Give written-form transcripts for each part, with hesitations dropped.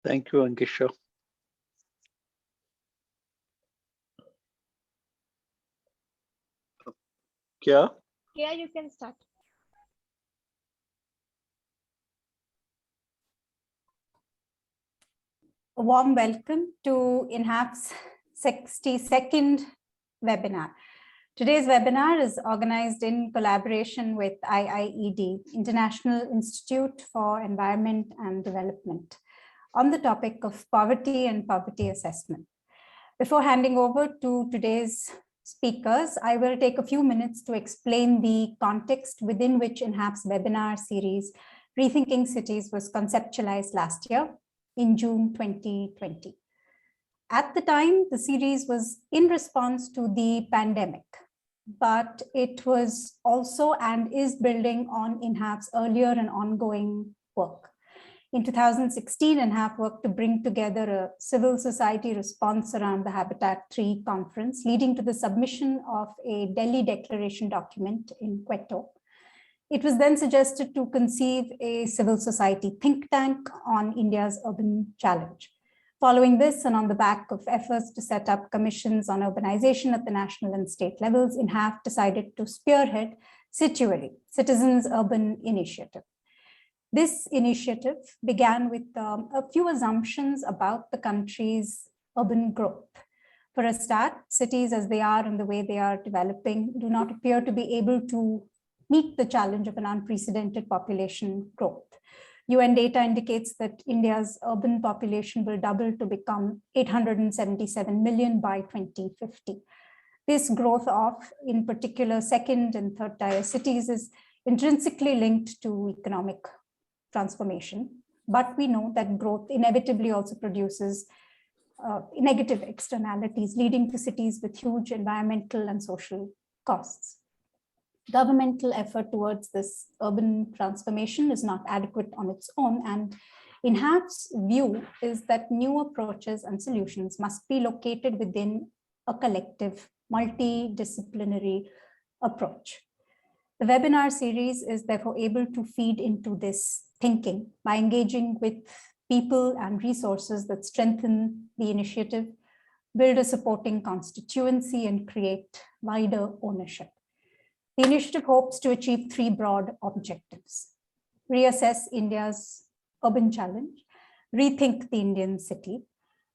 Thank you, Ankisha. Kya? Yeah, you can start. A warm welcome to INHAF's 62nd webinar. Today's webinar is organized in collaboration with IIED, International Institute for Environment and Development, on the topic of poverty and poverty assessment. Before handing over to today's speakers, I will take a few minutes to explain the context within which INHAF's webinar series, Rethinking Cities, was conceptualized last year in June 2020. At the time, the series was in response to the pandemic, but it was also and is building on INHAF's earlier and ongoing work. In 2016, INHAF worked to bring together a civil society response around the Habitat 3 conference, leading to the submission of a Delhi Declaration document in Quito. It was then suggested to conceive a civil society think tank on India's urban challenge. Following this, and on the back of efforts to set up commissions on urbanization at the national and state levels, INHAF decided to spearhead Situally, Citizens' Urban Initiative. This initiative began with a few assumptions about the country's urban growth. For a start, cities as they are and the way they are developing do not appear to be able to meet the challenge of an unprecedented population growth. UN data indicates that India's urban population will double to become 877 million by 2050. This growth of, in particular, second and third tier cities is intrinsically linked to economic transformation, but we know that growth inevitably also produces negative externalities, leading to cities with huge environmental and social costs. Governmental effort towards this urban transformation is not adequate on its own, and INHAF's view is that new approaches and solutions must be located within a collective, multidisciplinary approach. The webinar series is therefore able to feed into this thinking by engaging with people and resources that strengthen the initiative, build a supporting constituency, and create wider ownership. The initiative hopes to achieve three broad objectives: reassess India's urban challenge, rethink the Indian city,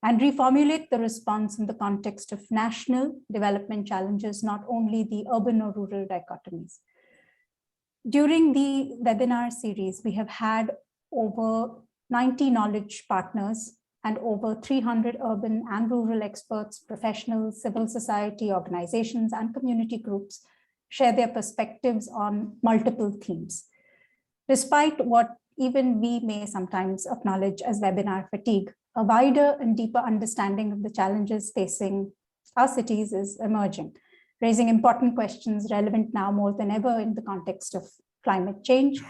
and reformulate the response in the context of national development challenges, not only the urban or rural dichotomies. During the webinar series, we have had over 90 knowledge partners and over 300 urban and rural experts, professionals, civil society organizations, and community groups share their perspectives on multiple themes. Despite what even we may sometimes acknowledge as webinar fatigue, a wider and deeper understanding of the challenges facing our cities is emerging, raising important questions relevant now more than ever in the context of climate change,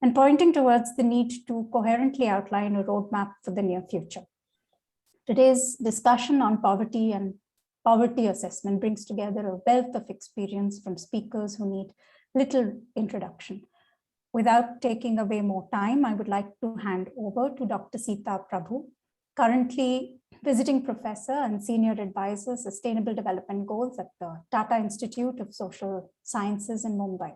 and pointing towards the need to coherently outline a roadmap for the near future. Today's discussion on poverty and poverty assessment brings together a wealth of experience from speakers who need little introduction. Without taking away more time, I would like to hand over to Dr. Seeta Prabhu, currently visiting professor and senior advisor, Sustainable Development Goals at the Tata Institute of Social Sciences in Mumbai.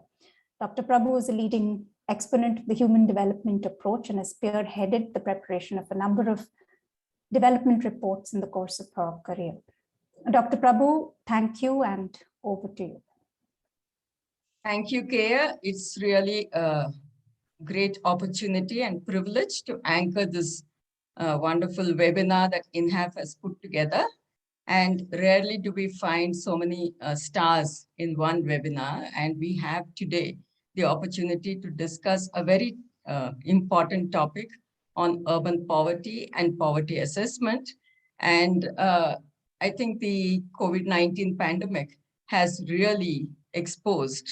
Dr. Prabhu is a leading exponent of the human development approach and has spearheaded the preparation of a number of development reports in the course of her career. Dr. Prabhu, thank you, and over to you. Thank you, Kaya. It's really a great opportunity and privilege to anchor this wonderful webinar that INHAF has put together. And rarely do we find so many stars in one webinar. And we have today the opportunity to discuss a very important topic on urban poverty and poverty assessment. And I think the COVID-19 pandemic has really exposed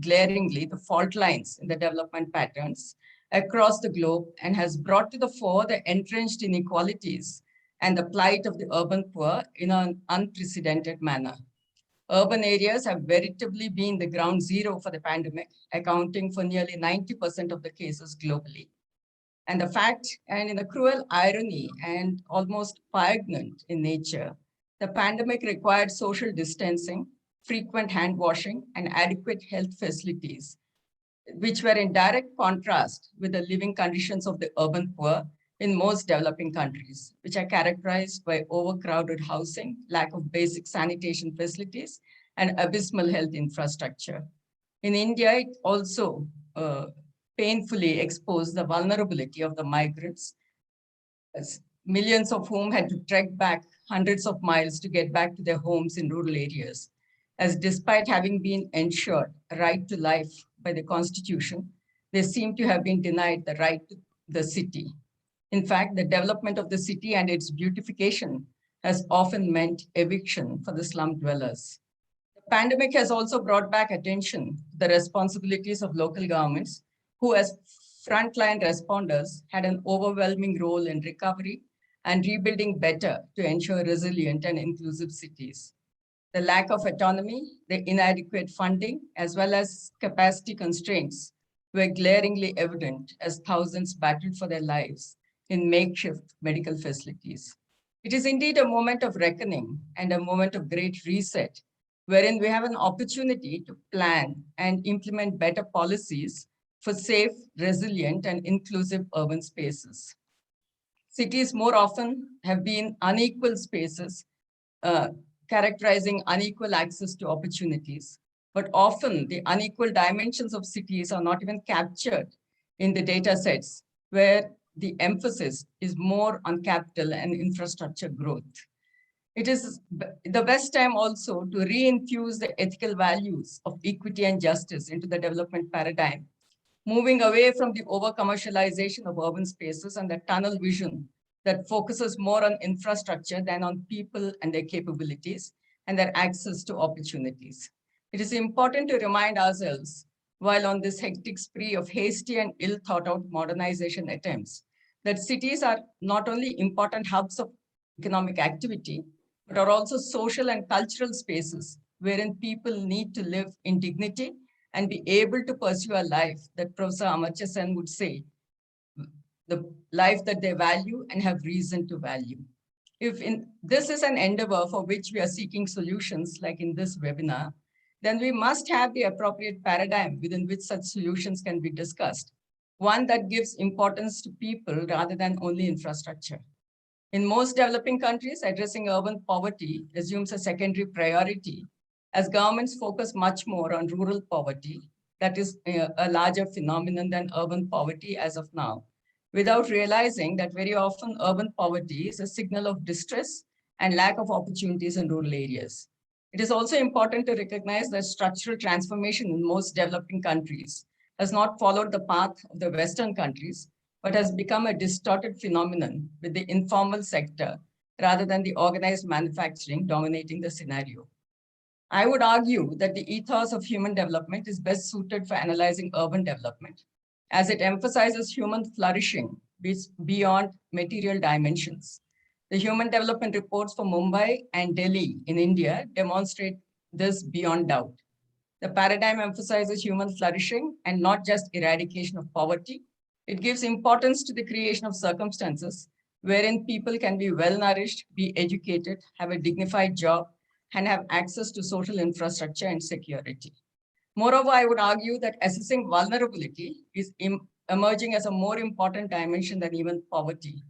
glaringly the fault lines in the development patterns across the globe and has brought to the fore the entrenched inequalities and the plight of the urban poor in an unprecedented manner. Urban areas have veritably been the ground zero for the pandemic, accounting for nearly 90% of the cases globally. And the fact, and in a cruel irony and almost poignant in nature, the pandemic required social distancing, frequent hand washing, and adequate health facilities, which were in direct contrast with the living conditions of the urban poor in most developing countries, which are characterized by overcrowded housing, lack of basic sanitation facilities, and abysmal health infrastructure. In India, it also painfully exposed the vulnerability of the migrants, as millions of whom had to trek back hundreds of miles to get back to their homes in rural areas, as despite having been ensured a right to life by the Constitution, they seem to have been denied the right to the city. In fact, the development of the city and its beautification has often meant eviction for the slum dwellers. The pandemic has also brought back attention to the responsibilities of local governments, who as frontline responders had an overwhelming role in recovery and rebuilding better to ensure resilient and inclusive cities. The lack of autonomy, the inadequate funding, as well as capacity constraints were glaringly evident as thousands battled for their lives in makeshift medical facilities. It is indeed a moment of reckoning and a moment of great reset, wherein we have an opportunity to plan and implement better policies for safe, resilient, and inclusive urban spaces. Cities more often have been unequal spaces, characterizing unequal access to opportunities. But often the unequal dimensions of cities are not even captured in the data sets, where the emphasis is more on capital and infrastructure growth. It is the best time also to reinfuse the ethical values of equity and justice into the development paradigm, moving away from the over-commercialization of urban spaces and the tunnel vision that focuses more on infrastructure than on people and their capabilities and their access to opportunities. It is important to remind ourselves, while on this hectic spree of hasty and ill-thought-out modernization attempts, that cities are not only important hubs of economic activity, but are also social and cultural spaces wherein people need to live in dignity and be able to pursue a life that Professor Pranab Sen would say, the life that they value and have reason to value. If this is an endeavor for which we are seeking solutions, like in this webinar, then we must have the appropriate paradigm within which such solutions can be discussed, one that gives importance to people rather than only infrastructure. In most developing countries, addressing urban poverty assumes a secondary priority, as governments focus much more on rural poverty, that is a larger phenomenon than urban poverty as of now, without realizing that very often urban poverty is a signal of distress and lack of opportunities in rural areas. It is also important to recognize that structural transformation in most developing countries has not followed the path of the Western countries, but has become a distorted phenomenon with the informal sector rather than the organized manufacturing dominating the scenario. I would argue that the ethos of human development is best suited for analyzing urban development, as it emphasizes human flourishing beyond material dimensions. The human development reports for Mumbai and Delhi in India demonstrate this beyond doubt. The paradigm emphasizes human flourishing and not just eradication of poverty. It gives importance to the creation of circumstances wherein people can be well-nourished, be educated, have a dignified job, and have access to social infrastructure and security. Moreover, I would argue that assessing vulnerability is emerging as a more important dimension than even poverty.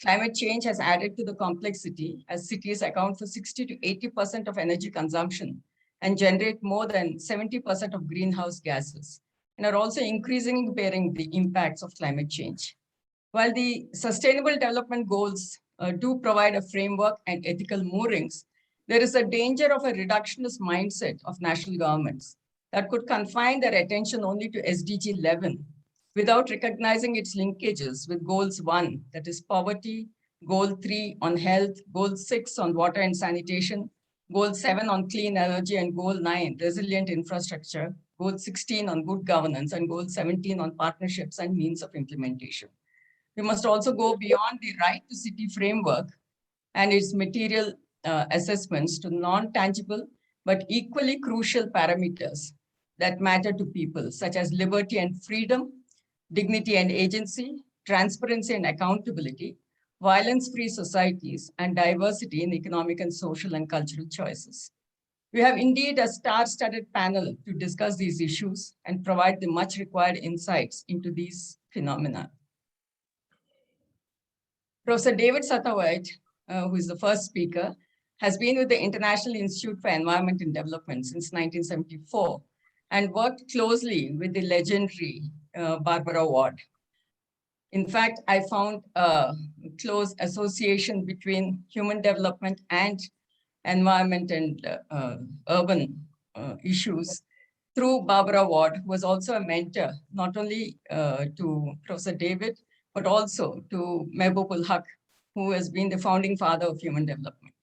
Climate change has added to the complexity, as cities account for 60 to 80% of energy consumption and generate more than 70% of greenhouse gases, and are also increasingly bearing the impacts of climate change. While the Sustainable Development Goals do provide a framework and ethical moorings, there is a danger of a reductionist mindset of national governments that could confine their attention only to SDG 11 without recognizing its linkages with Goals 1, that is poverty, Goal 3 on health, Goal 6 on water and sanitation, Goal 7 on clean energy, and Goal 9, resilient infrastructure, Goal 16 on good governance, and Goal 17 on partnerships and means of implementation. We must also go beyond the right to city framework and its material assessments to non-tangible but equally crucial parameters that matter to people, such as liberty and freedom, dignity and agency, transparency and accountability, violence-free societies, and diversity in economic and social and cultural choices. We have indeed a star-studded panel to discuss these issues and provide the much required insights into these phenomena. Professor David Satterthwaite, who is the first speaker, has been with the International Institute for Environment and Development since 1974 and worked closely with the legendary Barbara Ward. In fact, I found a close association between human development and environment and urban issues through Barbara Ward, who was also a mentor, not only to Professor David, but also to Mehboob Haq, who has been the founding father of human development.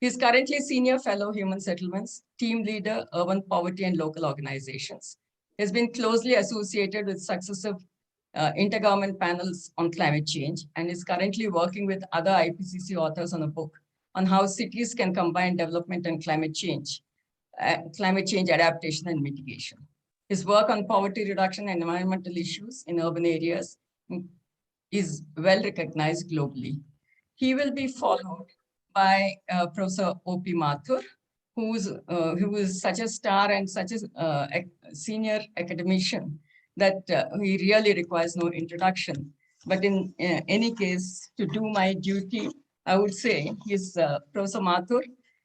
He is currently Senior Fellow Human Settlements, Team Leader, Urban Poverty and Local Organizations. He has been closely associated with successive intergovernment panels on climate change and is currently working with other IPCC authors on a book on how cities can combine development and climate change adaptation and mitigation. His work on poverty reduction and environmental issues in urban areas is well recognized globally. He will be followed by Professor O.P. Mathur, who is such a star and such a senior academician that he really requires no introduction. But in any case, to do my duty, I would say Professor Mathur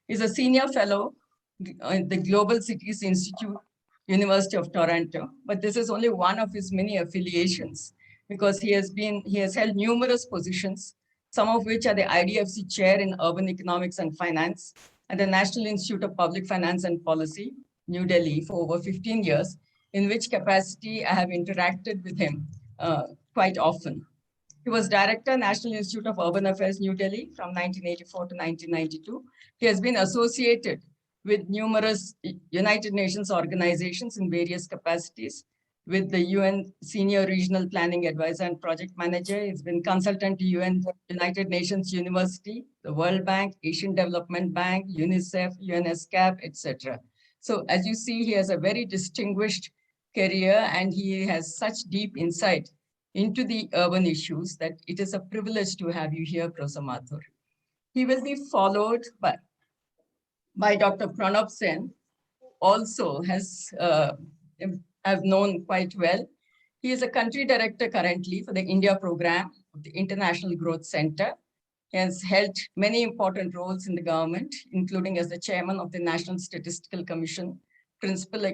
is a senior fellow in the Global Cities Institute, University of Toronto. But this is only one of his many affiliations because he has held numerous positions, some of which are the IDFC chair in urban economics and finance at the National Institute of Public Finance and Policy, New Delhi, for over 15 years, in which capacity I have interacted with him quite often. He was Director, National Institute of Urban Affairs, New Delhi from 1984 to 1992. He has been associated with numerous United Nations organizations in various capacities, with the UN Senior Regional Planning Advisor and Project Manager. He's been consultant to United Nations University, the World Bank, Asian Development Bank, UNICEF, UNESCAP, etc. So as you see, he has a very distinguished career and he has such deep insight into the urban issues that it is a privilege to have you here, Professor Mathur. He will be followed by Dr. Pranab Sen, also I've known quite well. He is a country director currently for the India program of the International Growth Center. He has held many important roles in the government, including as the chairman of the National Statistical Commission, principal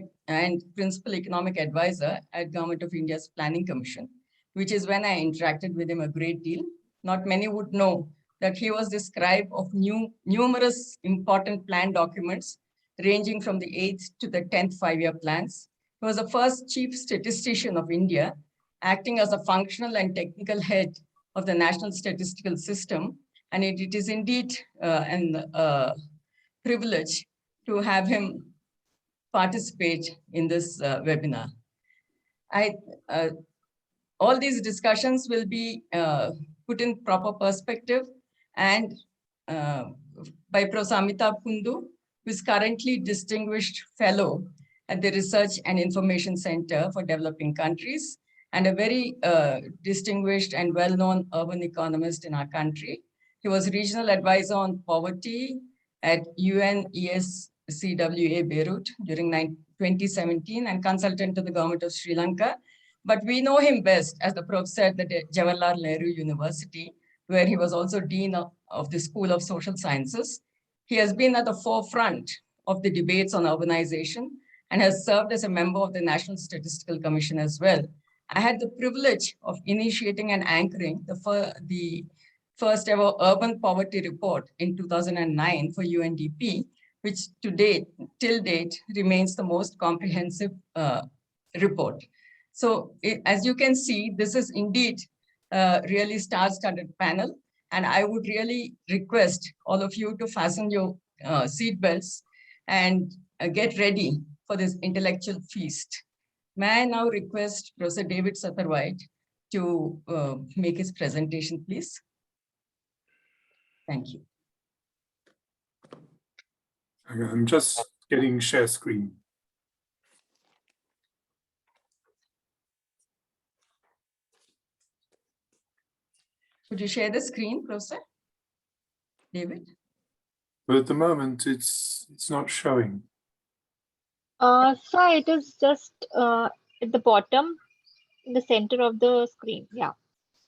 economic advisor at Government of India's Planning Commission, which is when I interacted with him a great deal. Not many would know that he was the scribe of numerous important plan documents, ranging from the 8th to the 10th five-year plans. He was the first chief statistician of India, acting as a functional and technical head of the National Statistical System. And it is indeed a privilege to have him participate in this webinar. All these discussions will be put in proper perspective and by Professor Amitabh Kundu, who is currently Distinguished Fellow at the Research and Information Center for Developing Countries and a very distinguished and well-known urban economist in our country. He was Regional Advisor on Poverty at UNESCWA Beirut during 2017 and consultant to the government of Sri Lanka. But we know him best as the professor at the Jawaharlal Nehru University, where he was also Dean of the School of Social Sciences. He has been at the forefront of the debates on urbanization and has served as a member of the National Statistical Commission as well. I had the privilege of initiating and anchoring the first ever Urban Poverty Report in 2009 for UNDP, which till date remains the most comprehensive report. So as you can see, this is indeed a really star-studded panel. And I would really request all of you to fasten your seatbelts and get ready for this intellectual feast. May I now request Professor David Satterthwaite to make his presentation, please? Thank you. I'm just getting share screen. Could you share the screen, Professor David? But at the moment, it's not showing. So it is just at the bottom, in the center of the screen. Yeah,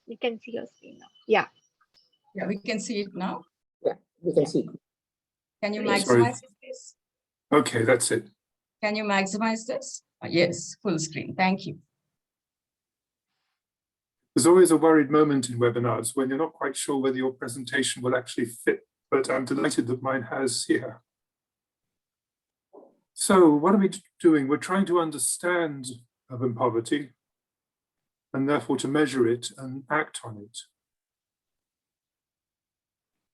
you can see your screen now. Yeah. Yeah, we can see it now. Yeah, we can see. Can you Sorry. maximize this? Okay, that's it. Can you maximize this? Yes, full screen. Thank you. There's always a worried moment in webinars when you're not quite sure whether your presentation will actually fit, but I'm delighted that mine has here. So what are we doing? We're trying to understand urban poverty and therefore to measure it and act on it.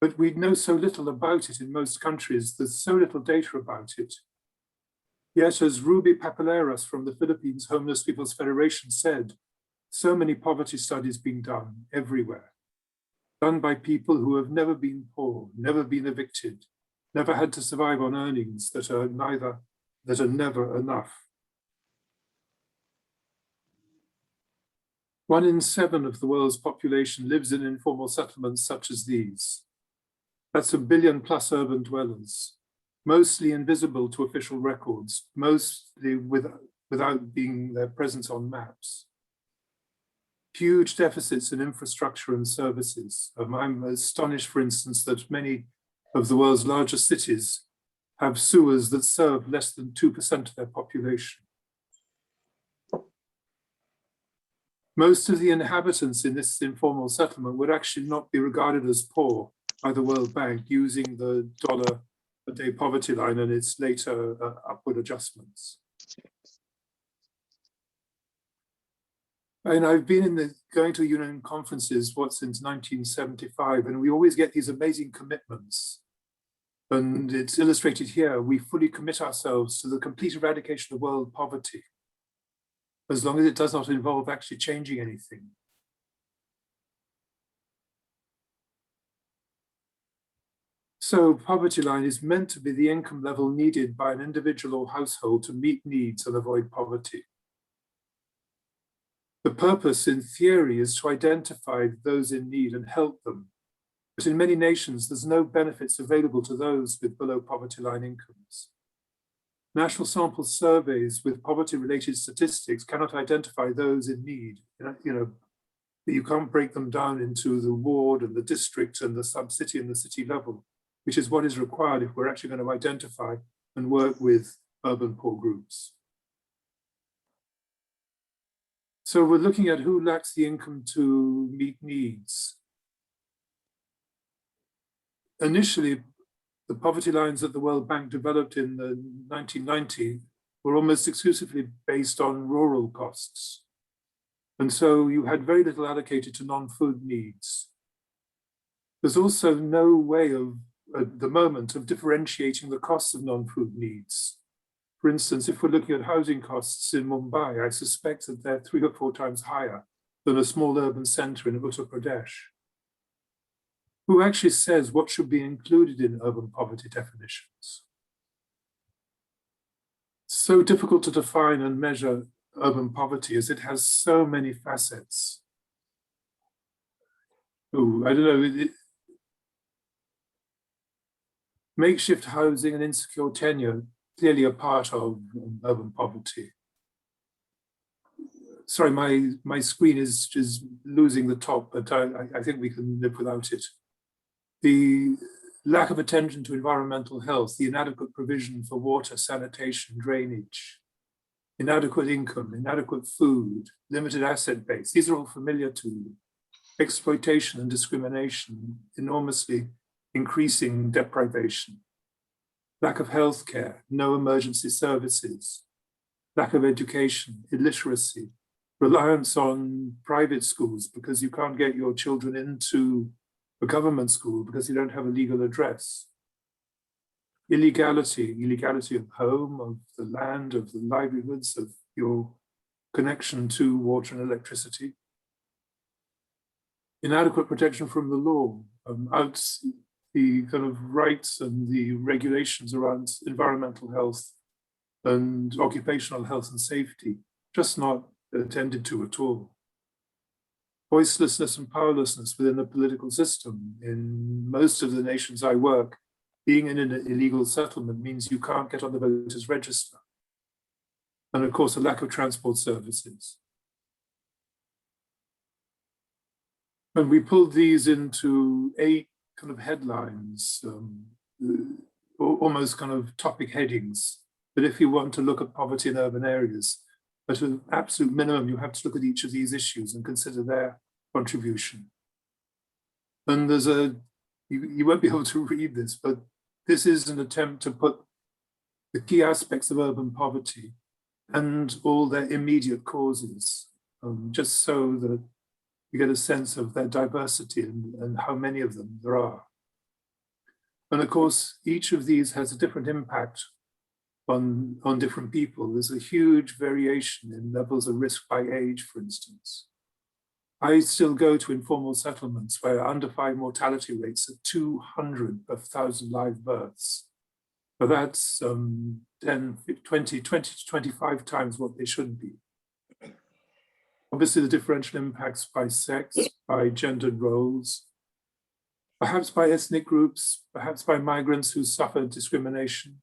But we know so little about it in most countries. There's so little data about it. Yet, as Ruby Papeleras from the Philippines Homeless People's Federation said, so many poverty studies being done everywhere, done by people who have never been poor, never been evicted, never had to survive on earnings that are never enough. 1 in 7 of the world's population lives in informal settlements such as these. That's 1 billion plus urban dwellers, mostly invisible to official records, mostly without being their presence on maps. Huge deficits in infrastructure and services. I'm astonished, for instance, that many of the world's largest cities have sewers that serve less than 2% of their population. Most of the inhabitants in this informal settlement would actually not be regarded as poor by the World Bank using the $a-day poverty line and its later upward adjustments. And I've been going to UN conferences, since 1975, and we always get these amazing commitments. And it's illustrated here. We fully commit ourselves to the complete eradication of world poverty, as long as it does not involve actually changing anything. So poverty line is meant to be the income level needed by an individual or household to meet needs and avoid poverty. The purpose, in theory, is to identify those in need and help them. But in many nations, there's no benefits available to those with below poverty line incomes. National sample surveys with poverty-related statistics cannot identify those in need. You can't break them down into the ward and the district and the sub-city and the city level, which is what is required if we're actually going to identify and work with urban poor groups. So we're looking at who lacks the income to meet needs. Initially, the poverty lines that the World Bank developed in the 1990s were almost exclusively based on rural costs. And so you had very little allocated to non-food needs. There's also no way at the moment, of differentiating the costs of non-food needs. For instance, if we're looking at housing costs in Mumbai, I suspect that they're 3 or 4 times higher than a small urban center in Uttar Pradesh. Who actually says what should be included in urban poverty definitions? So difficult to define and measure urban poverty as it has so many facets. Oh, I don't know. Makeshift housing and insecure tenure, clearly a part of urban poverty. Sorry, my screen is losing the top, but I think we can live without it. The lack of attention to environmental health, the inadequate provision for water, sanitation, drainage, inadequate income, inadequate food, limited asset base. These are all familiar to you. Exploitation and discrimination, enormously increasing deprivation, lack of healthcare, no emergency services, lack of education, illiteracy, reliance on private schools because you can't get your children into a government school because you don't have a legal address. Illegality of home, of the land, of the livelihoods, of your connection to water and electricity. Inadequate protection from the law, the kind of rights and the regulations around environmental health and occupational health and safety, just not attended to at all. voicelessness and powerlessness within the political system. In most of the nations I work, being in an illegal settlement means you can't get on the voters' register. And of course, a lack of transport services. And we pulled these into 8 kind of headlines, almost kind of topic headings. But if you want to look at poverty in urban areas, at an absolute minimum, you have to look at each of these issues and consider their contribution. And there's you won't be able to read this, but this is an attempt to put the key aspects of urban poverty and all their immediate causes, just so that you get a sense of their diversity and how many of them there are. And of course, each of these has a different impact on different people. There's a huge variation in levels of risk by age, for instance. I still go to informal settlements where under 5 mortality rates are 200 per 1,000 live births. But that's 10, 20 to 25 times what they should be. Obviously, the differential impacts by sex, by gendered roles, perhaps by ethnic groups, perhaps by migrants who suffer discrimination.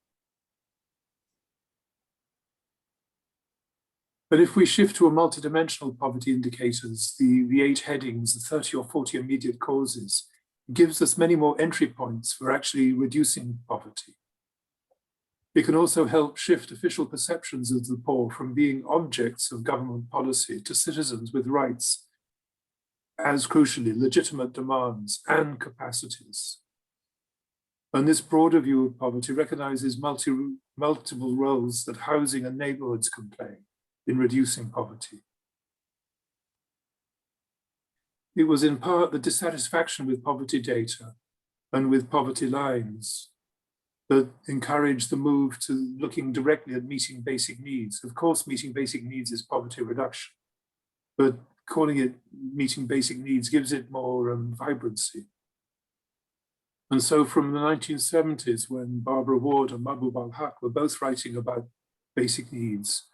But if we shift to a multidimensional poverty indicators, the 8 headings, the 30 or 40 immediate causes, gives us many more entry points for actually reducing poverty. It can also help shift official perceptions of the poor from being objects of government policy to citizens with rights, as crucially, legitimate demands and capacities. And this broader view of poverty recognizes multiple roles that housing and neighborhoods can play in reducing poverty. It was in part the dissatisfaction with poverty data and with poverty lines that encouraged the move to looking directly at meeting basic needs. Of course, meeting basic needs is poverty reduction, but calling it meeting basic needs gives it more vibrancy. And so from the 1970s, when Barbara Ward and Mahbub al-Haq were both writing about basic needs,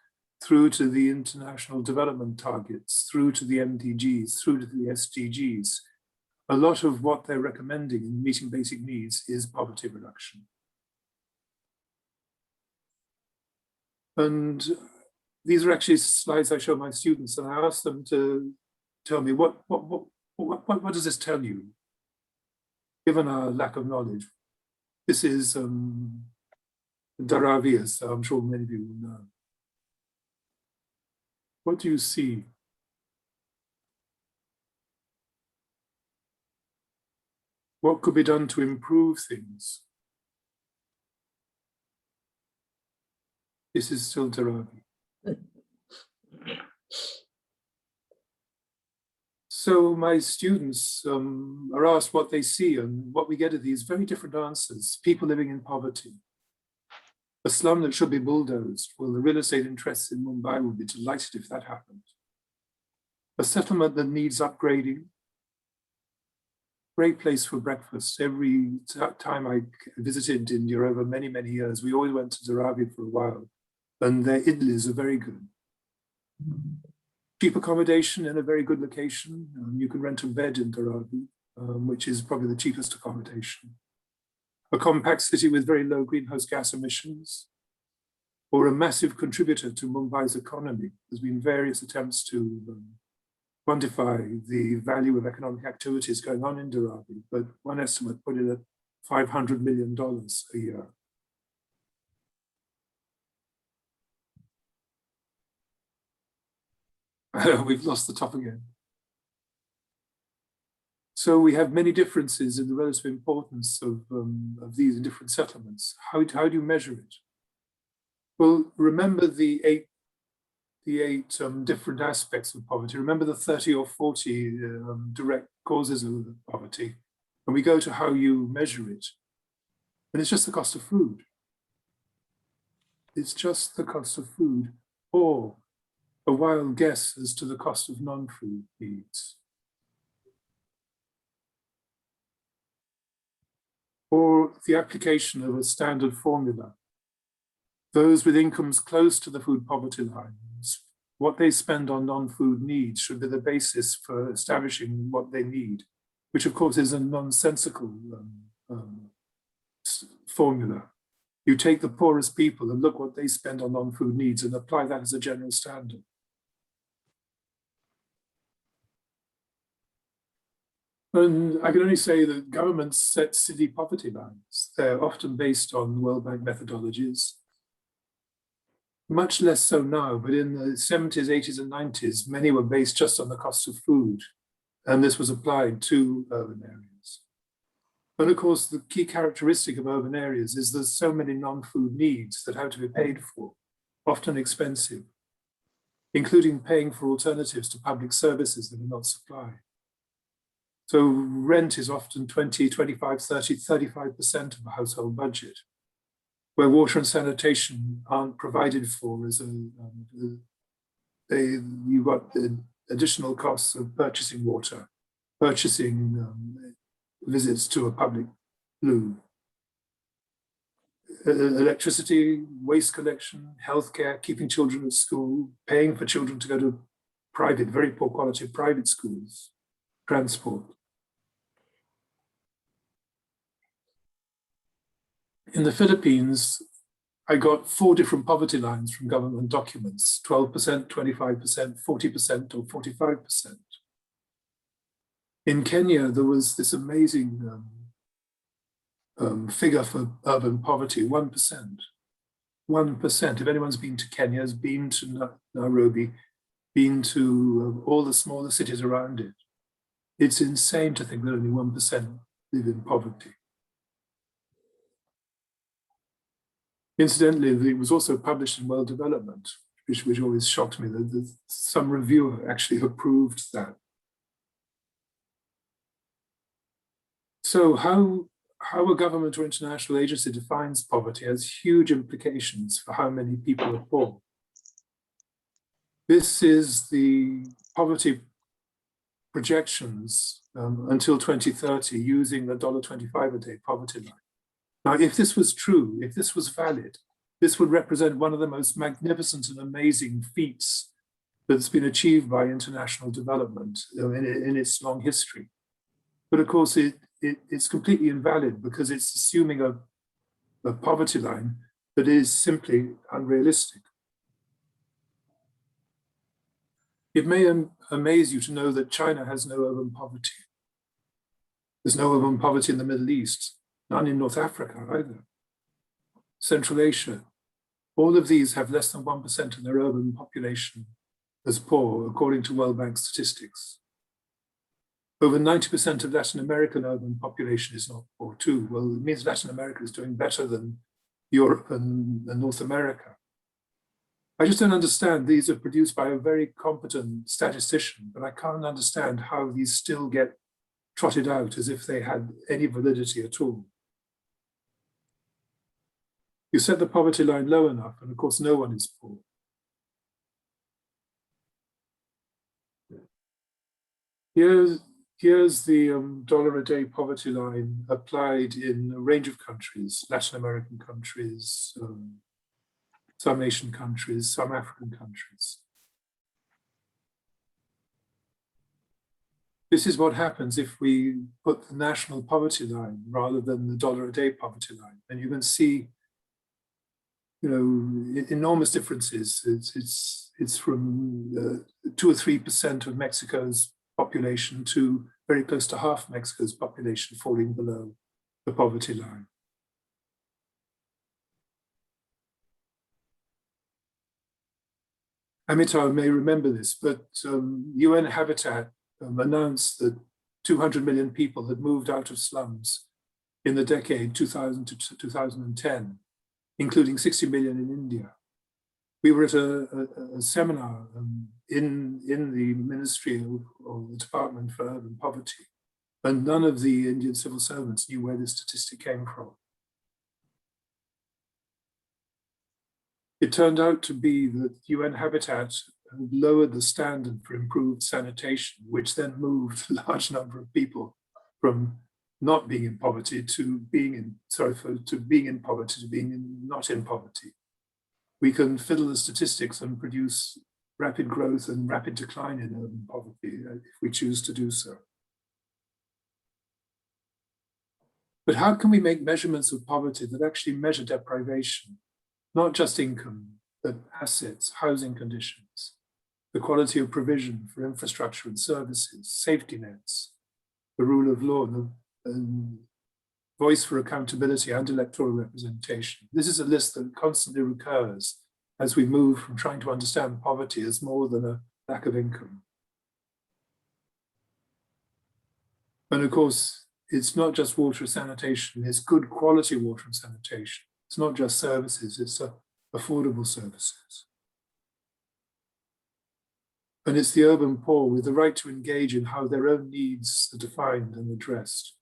through to the international development targets, through to the MDGs, through to the SDGs, a lot of what they're recommending in meeting basic needs is poverty reduction. And these are actually slides I show my students, and I ask them to tell me what does this tell you, given our lack of knowledge. This is Dharavi, as I'm sure many of you will know. What do you see? What could be done to improve things? This is still Dharavi. So my students are asked what they see, and what we get are these very different answers. People living in poverty. A slum that should be bulldozed. Well, the real estate interests in Mumbai would be delighted if that happened. A settlement that needs upgrading. Great place for breakfast. Every time I visited India over many, many years, we always went to Dharavi for a while, and their idlis are very good. Cheap accommodation in a very good location. You can rent a bed in Dharavi, which is probably the cheapest accommodation. A compact city with very low greenhouse gas emissions, or a massive contributor to Mumbai's economy. There's been various attempts to quantify the value of economic activities going on in Dharavi, but one estimate put it at $500 million a year. We've lost the top again. So we have many differences in the relative importance of these in different settlements. How do you measure it? Well, remember the eight different aspects of poverty. Remember the 30 or 40 direct causes of poverty. And we go to how you measure it. And it's just the cost of food. It's just the cost of food, or a wild guess as to the cost of non-food needs. Or the application of a standard formula. Those with incomes close to the food poverty lines what they spend on non-food needs should be the basis for establishing what they need, which of course is a nonsensical formula. You take the poorest people and look what they spend on non-food needs and apply that as a general standard. And I can only say that governments set city poverty lines. They're often based on World Bank methodologies. Much less so now, but in the 70s, 80s, and 90s, many were based just on the cost of food. And this was applied to urban areas. But of course, the key characteristic of urban areas is there's so many non-food needs that have to be paid for, often expensive, including paying for alternatives to public services that are not supplied. So rent is often 20, 25, 30, 35% of the household budget, where water and sanitation aren't provided for as you've got the additional costs of purchasing water, purchasing visits to a public loo, electricity, waste collection, healthcare, keeping children at school, paying for children to go to private, very poor quality private schools, transport. In the Philippines, I got 4 different poverty lines from government documents, 12%, 25%, 40%, or 45%. In Kenya, there was this amazing figure for urban poverty, 1%. 1%. If anyone's been to Kenya, has been to Nairobi, been to all the smaller cities around it, it's insane to think that only 1% live in poverty. Incidentally, it was also published in World Development, which always shocked me that some reviewer actually approved that. So how a government or international agency defines poverty has huge implications for how many people are poor. This is the poverty projections until 2030 using the $1.25 a day poverty line. Now, if this was true, if this was valid, this would represent one of the most magnificent and amazing feats that's been achieved by international development in its long history. But of course, it's completely invalid because it's assuming a poverty line that is simply unrealistic. It may amaze you to know that China has no urban poverty. There's no urban poverty in the Middle East. None in North Africa either. Central Asia, all of these have less than 1% of their urban population as poor, according to World Bank statistics. Over 90% of Latin American urban population is not poor too. Well, it means Latin America is doing better than Europe and North America. I just don't understand. These are produced by a very competent statistician, but I can't understand how these still get trotted out as if they had any validity at all. You set the poverty line low enough, and of course, no one is poor. Here's the dollar a day poverty line applied in a range of countries, Latin American countries, some Asian countries, some African countries. This is what happens if we put the national poverty line rather than the dollar a day poverty line. And you can see, enormous differences. It's from 2 or 3% of Mexico's population to very close to half Mexico's population falling below the poverty line. Amitabh may remember this, but UN Habitat announced that 200 million people had moved out of slums in the decade 2000 to 2010, including 60 million in India. We were at a seminar in the Ministry or the Department for Urban Poverty, and none of the Indian civil servants knew where this statistic came from. It turned out to be that UN Habitat lowered the standard for improved sanitation, which then moved a large number of people from not being in poverty to being in poverty to being not in poverty. We can fiddle the statistics and produce rapid growth and rapid decline in urban poverty, if we choose to do so. But how can we make measurements of poverty that actually measure deprivation, not just income, but assets, housing conditions, the quality of provision for infrastructure and services, safety nets, the rule of law, and voice for accountability and electoral representation? This is a list that constantly recurs as we move from trying to understand poverty as more than a lack of income. And of course, it's not just water and sanitation, it's good quality water and sanitation. It's not just services, it's affordable services. And it's the urban poor with the right to engage in how their own needs are defined and addressed.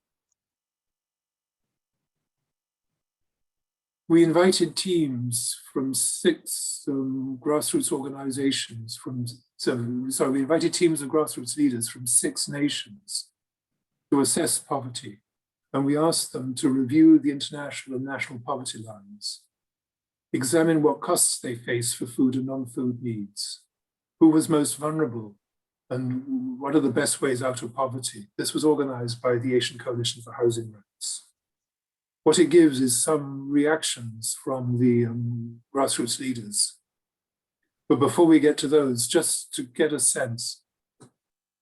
We invited teams from 6 grassroots organizations we invited teams of grassroots leaders from 6 nations to assess poverty. And we asked them to review the international and national poverty lines, examine what costs they face for food and non-food needs, who was most vulnerable, and what are the best ways out of poverty. This was organized by the Asian Coalition for Housing Rights. What it gives is some reactions from the grassroots leaders. But before we get to those, just to get a sense,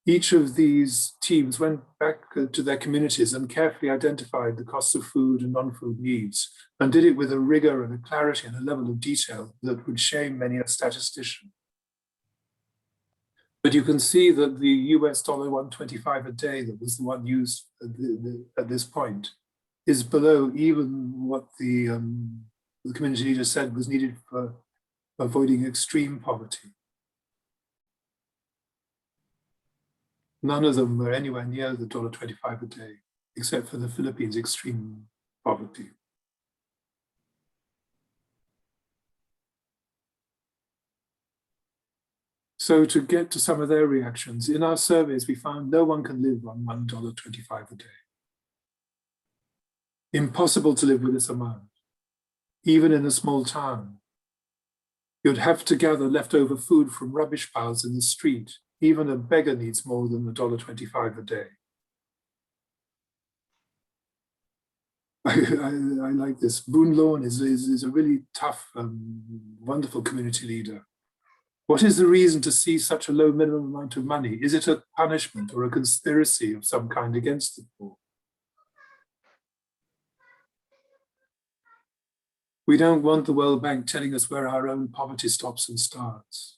each of these teams went back to their communities and carefully identified the costs of food and non-food needs, and did it with a rigor and a clarity and a level of detail that would shame many a statistician. But you can see that the US $1.25 a day that was the one used at this point is below even what the community leader said was needed for avoiding extreme poverty. None of them were anywhere near the $1.25 a day, except for the Philippines' extreme poverty. So to get to some of their reactions, in our surveys, we found no one can live on $1.25 a day. Impossible to live with this amount, even in a small town. You'd have to gather leftover food from rubbish piles in the street. Even a beggar needs more than $1.25 a day. I like this. Boon Lawn is a really tough, wonderful community leader. What is the reason to see such a low minimum amount of money? Is it a punishment or a conspiracy of some kind against the poor? We don't want the World Bank telling us where our own poverty stops and starts.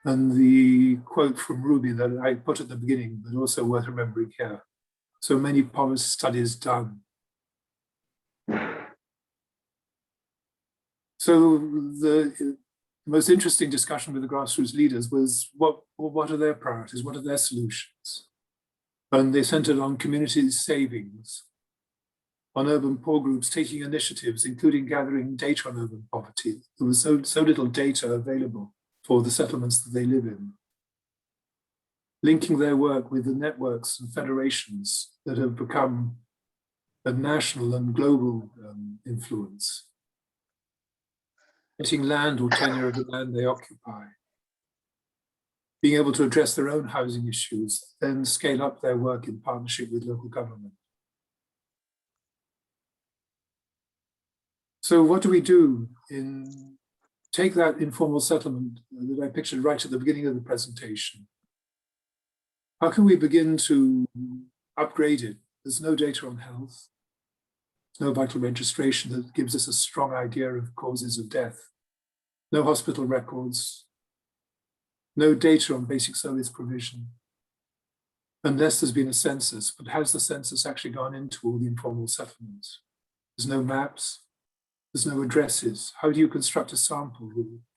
And the quote from Ruby that I put at the beginning, but also worth remembering here. So many poverty studies done. So the most interesting discussion with the grassroots leaders was what are their priorities? What are their solutions? And they centered on community savings, on urban poor groups taking initiatives, including gathering data on urban poverty. There was so little data available for the settlements that they live in. Linking their work with the networks and federations that have become a national and global influence. Getting land or tenure of the land they occupy. Being able to address their own housing issues, then scale up their work in partnership with local government. So what do we do take that informal settlement that I pictured right at the beginning of the presentation? How can we begin to upgrade it? There's no data on health. There's no vital registration that gives us a strong idea of causes of death. No hospital records. No data on basic service provision. Unless there's been a census, but has the census actually gone into all the informal settlements? There's no maps. There's no addresses. How do you construct a sample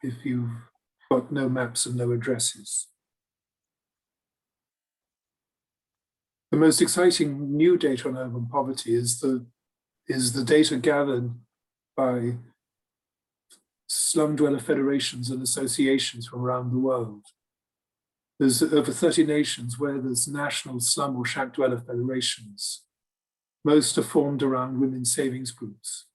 if you've got no maps and no addresses? The most exciting new data on urban poverty is the data gathered by slum dweller federations and associations from around the world. There's over 30 nations where there's national slum or shack dweller federations. Most are formed around women's savings groups.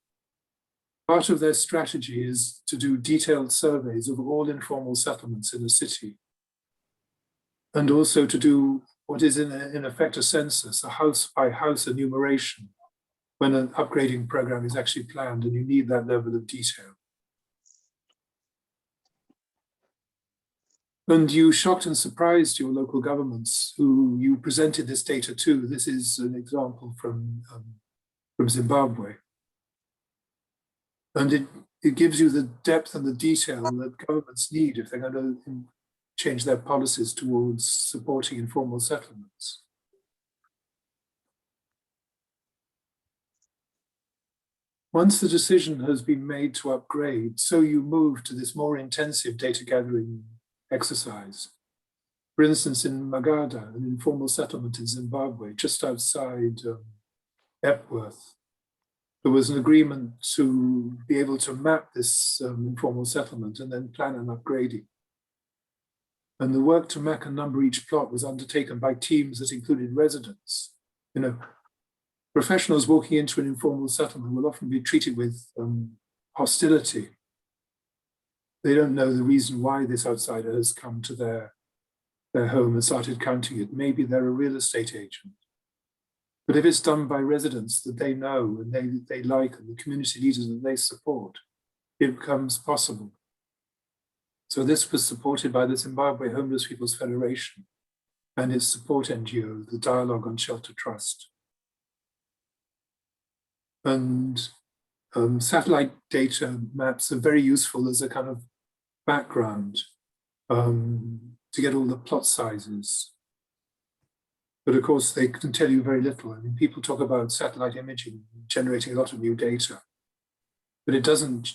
Part of their strategy is to do detailed surveys of all informal settlements in the city, and also to do what is in effect a census, a house-by-house enumeration, when an upgrading program is actually planned and you need that level of detail. And you shocked and surprised your local governments who you presented this data to. This is an example from Zimbabwe. And it gives you the depth and the detail that governments need if they're going to change their policies towards supporting informal settlements. Once the decision has been made to upgrade, so you move to this more intensive data gathering exercise. For instance, in Magada, an informal settlement in Zimbabwe, just outside Epworth, there was an agreement to be able to map this informal settlement and then plan an upgrading. And the work to map and number each plot was undertaken by teams that included residents. You know, professionals walking into an informal settlement will often be treated with hostility. They don't know the reason why this outsider has come to their home and started counting it. Maybe they're a real estate agent. But if it's done by residents that they know and they like and the community leaders that they support, it becomes possible. So this was supported by the Zimbabwe Homeless People's Federation and its support NGO, the Dialogue on Shelter Trust. And satellite data maps are very useful as a kind of background to get all the plot sizes. But of course, they can tell you very little. I mean, people talk about satellite imaging generating a lot of new data, but it doesn't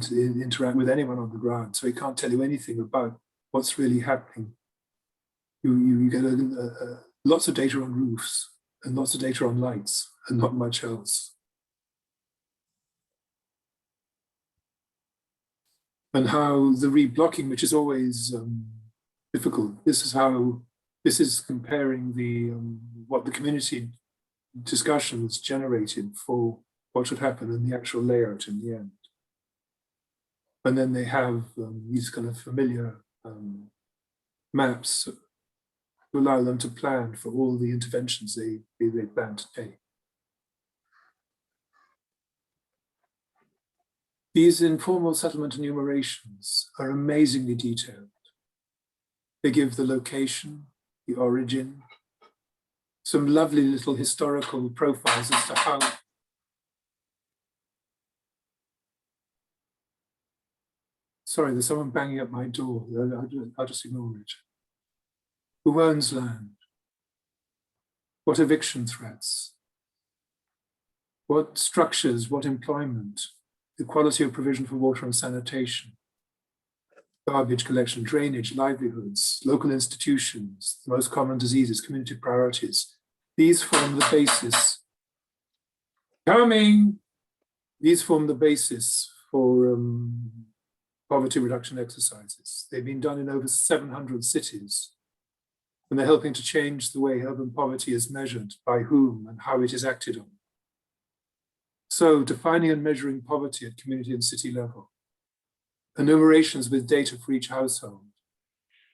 interact with anyone on the ground, so it can't tell you anything about what's really happening. You get lots of data on roofs and lots of data on lights and not much else. And how the reblocking, which is always difficult, this is comparing what the community discussions generated for what should happen in the actual layout in the end. And then they have these kind of familiar maps to allow them to plan for all the interventions they plan to take. These informal settlement enumerations are amazingly detailed. They give the location, the origin, some lovely little historical profiles as to how sorry, there's someone banging at my door. I'll just ignore it. Who owns land? What eviction threats? What structures, what employment? The quality of provision for water and sanitation, garbage collection, drainage, livelihoods, local institutions, the most common diseases, community priorities. These form the basis. These form the basis for poverty reduction exercises. They've been done in over 700 cities, and they're helping to change the way urban poverty is measured, by whom and how it is acted on. So defining and measuring poverty at community and city level, enumerations with data for each household,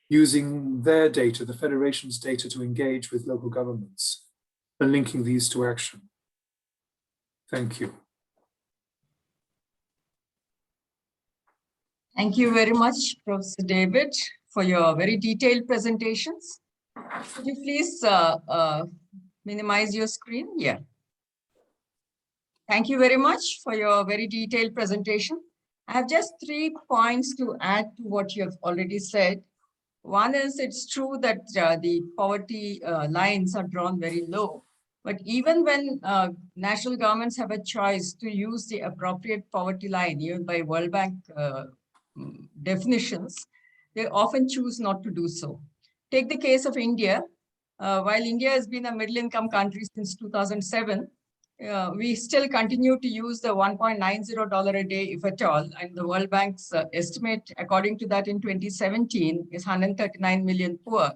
using their data, the Federation's data, to engage with local governments and linking these to action. Thank you. Thank you very much, Professor David, for your very detailed presentations. Could you please minimize your screen? Yeah. Thank you very much for your very detailed presentation. I have just 3 points to add to what you have already said. One is, it's true that the poverty lines are drawn very low, but even when national governments have a choice to use the appropriate poverty line, even by World Bank definitions, they often choose not to do so. Take the case of India. While India has been a middle-income country since 2007, we still continue to use the $1.90 a day, if at all, and the World Bank's estimate, according to that in 2017, is 139 million poor.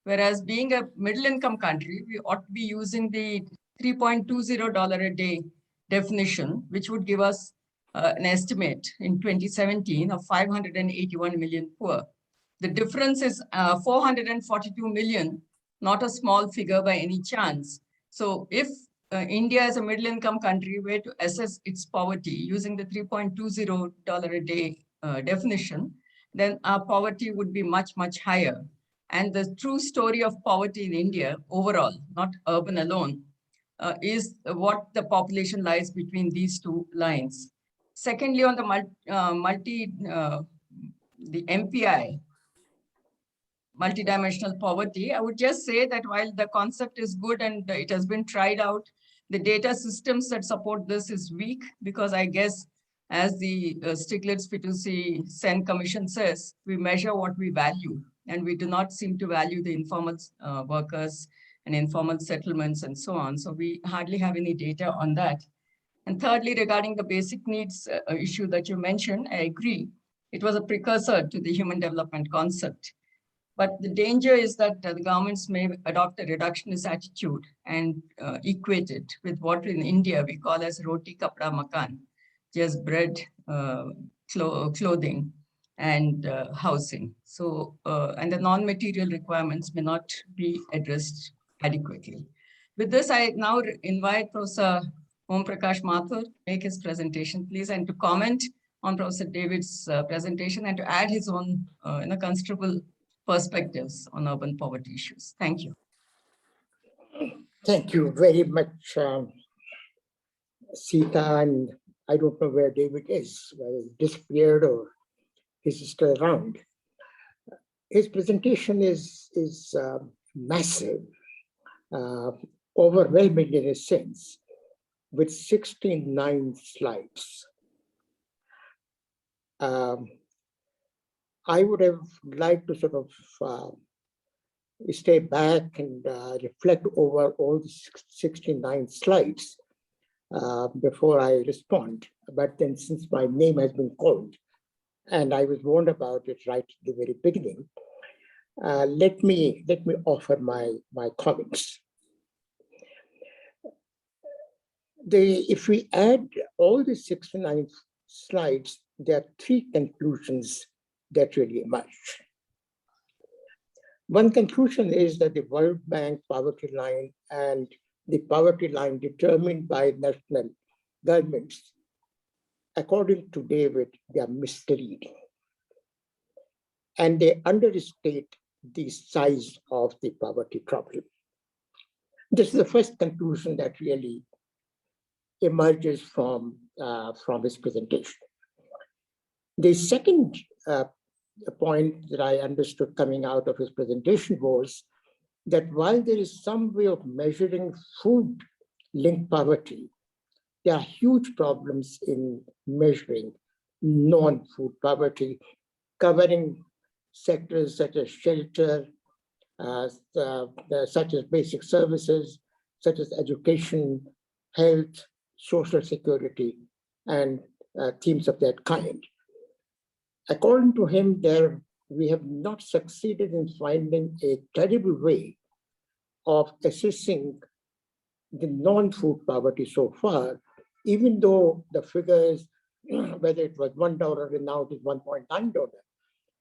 Whereas being a middle-income country, we ought to be using the $3.20 a day definition, which would give us an estimate in 2017 of 581 million poor. The difference is 442 million, not a small figure by any chance. So if India as a middle income country were to assess its poverty using the $3.20 a day definition, then our poverty would be much, much higher. And the true story of poverty in India overall, not urban alone, is what the population lies between these two lines. Secondly, on the the MPI, multidimensional poverty, I would just say that while the concept is good and it has been tried out, the data systems that support this is weak, because I guess as the Stiglitz-Fitoussi Sen Commission says, we measure what we value, and we do not seem to value the informal workers and informal settlements and so on. So we hardly have any data on that. And thirdly, regarding the basic needs issue that you mentioned, I agree. It was a precursor to the human development concept. But the danger is that the governments may adopt a reductionist attitude and equate it with what in India we call as roti, kapda, makan, just bread, clothing, and housing. So, and the non-material requirements may not be addressed adequately. With this, I now invite Professor Prakash Mathur to make his presentation, please, and to comment on Professor David's presentation and to add his own considerable perspectives on urban poverty issues. Thank you. Thank you very much, Seeta, and I don't know where David is, whether he disappeared or he's still around. His presentation is massive, overwhelming in a sense, with 69 slides. I would have liked to sort of stay back and reflect over all the 69 slides before I respond. But then since my name has been called and I was warned about it right at the very beginning, let me offer my comments. If we add all the 69 slides, there are three conclusions that really emerge. One conclusion is that the World Bank poverty line and the poverty line determined by national governments, according to David, they are misleading. And they understate the size of the poverty problem. This is the first conclusion that really emerges from his presentation. The second point that I understood coming out of his presentation was that while there is some way of measuring food-linked poverty, there are huge problems in measuring non-food poverty, covering sectors such as shelter, such as basic services, such as education, health, social security, and themes of that kind. According to him, we have not succeeded in finding a credible way of assessing the non-food poverty so far, even though the figures, whether it was $1 and now it is $1.9,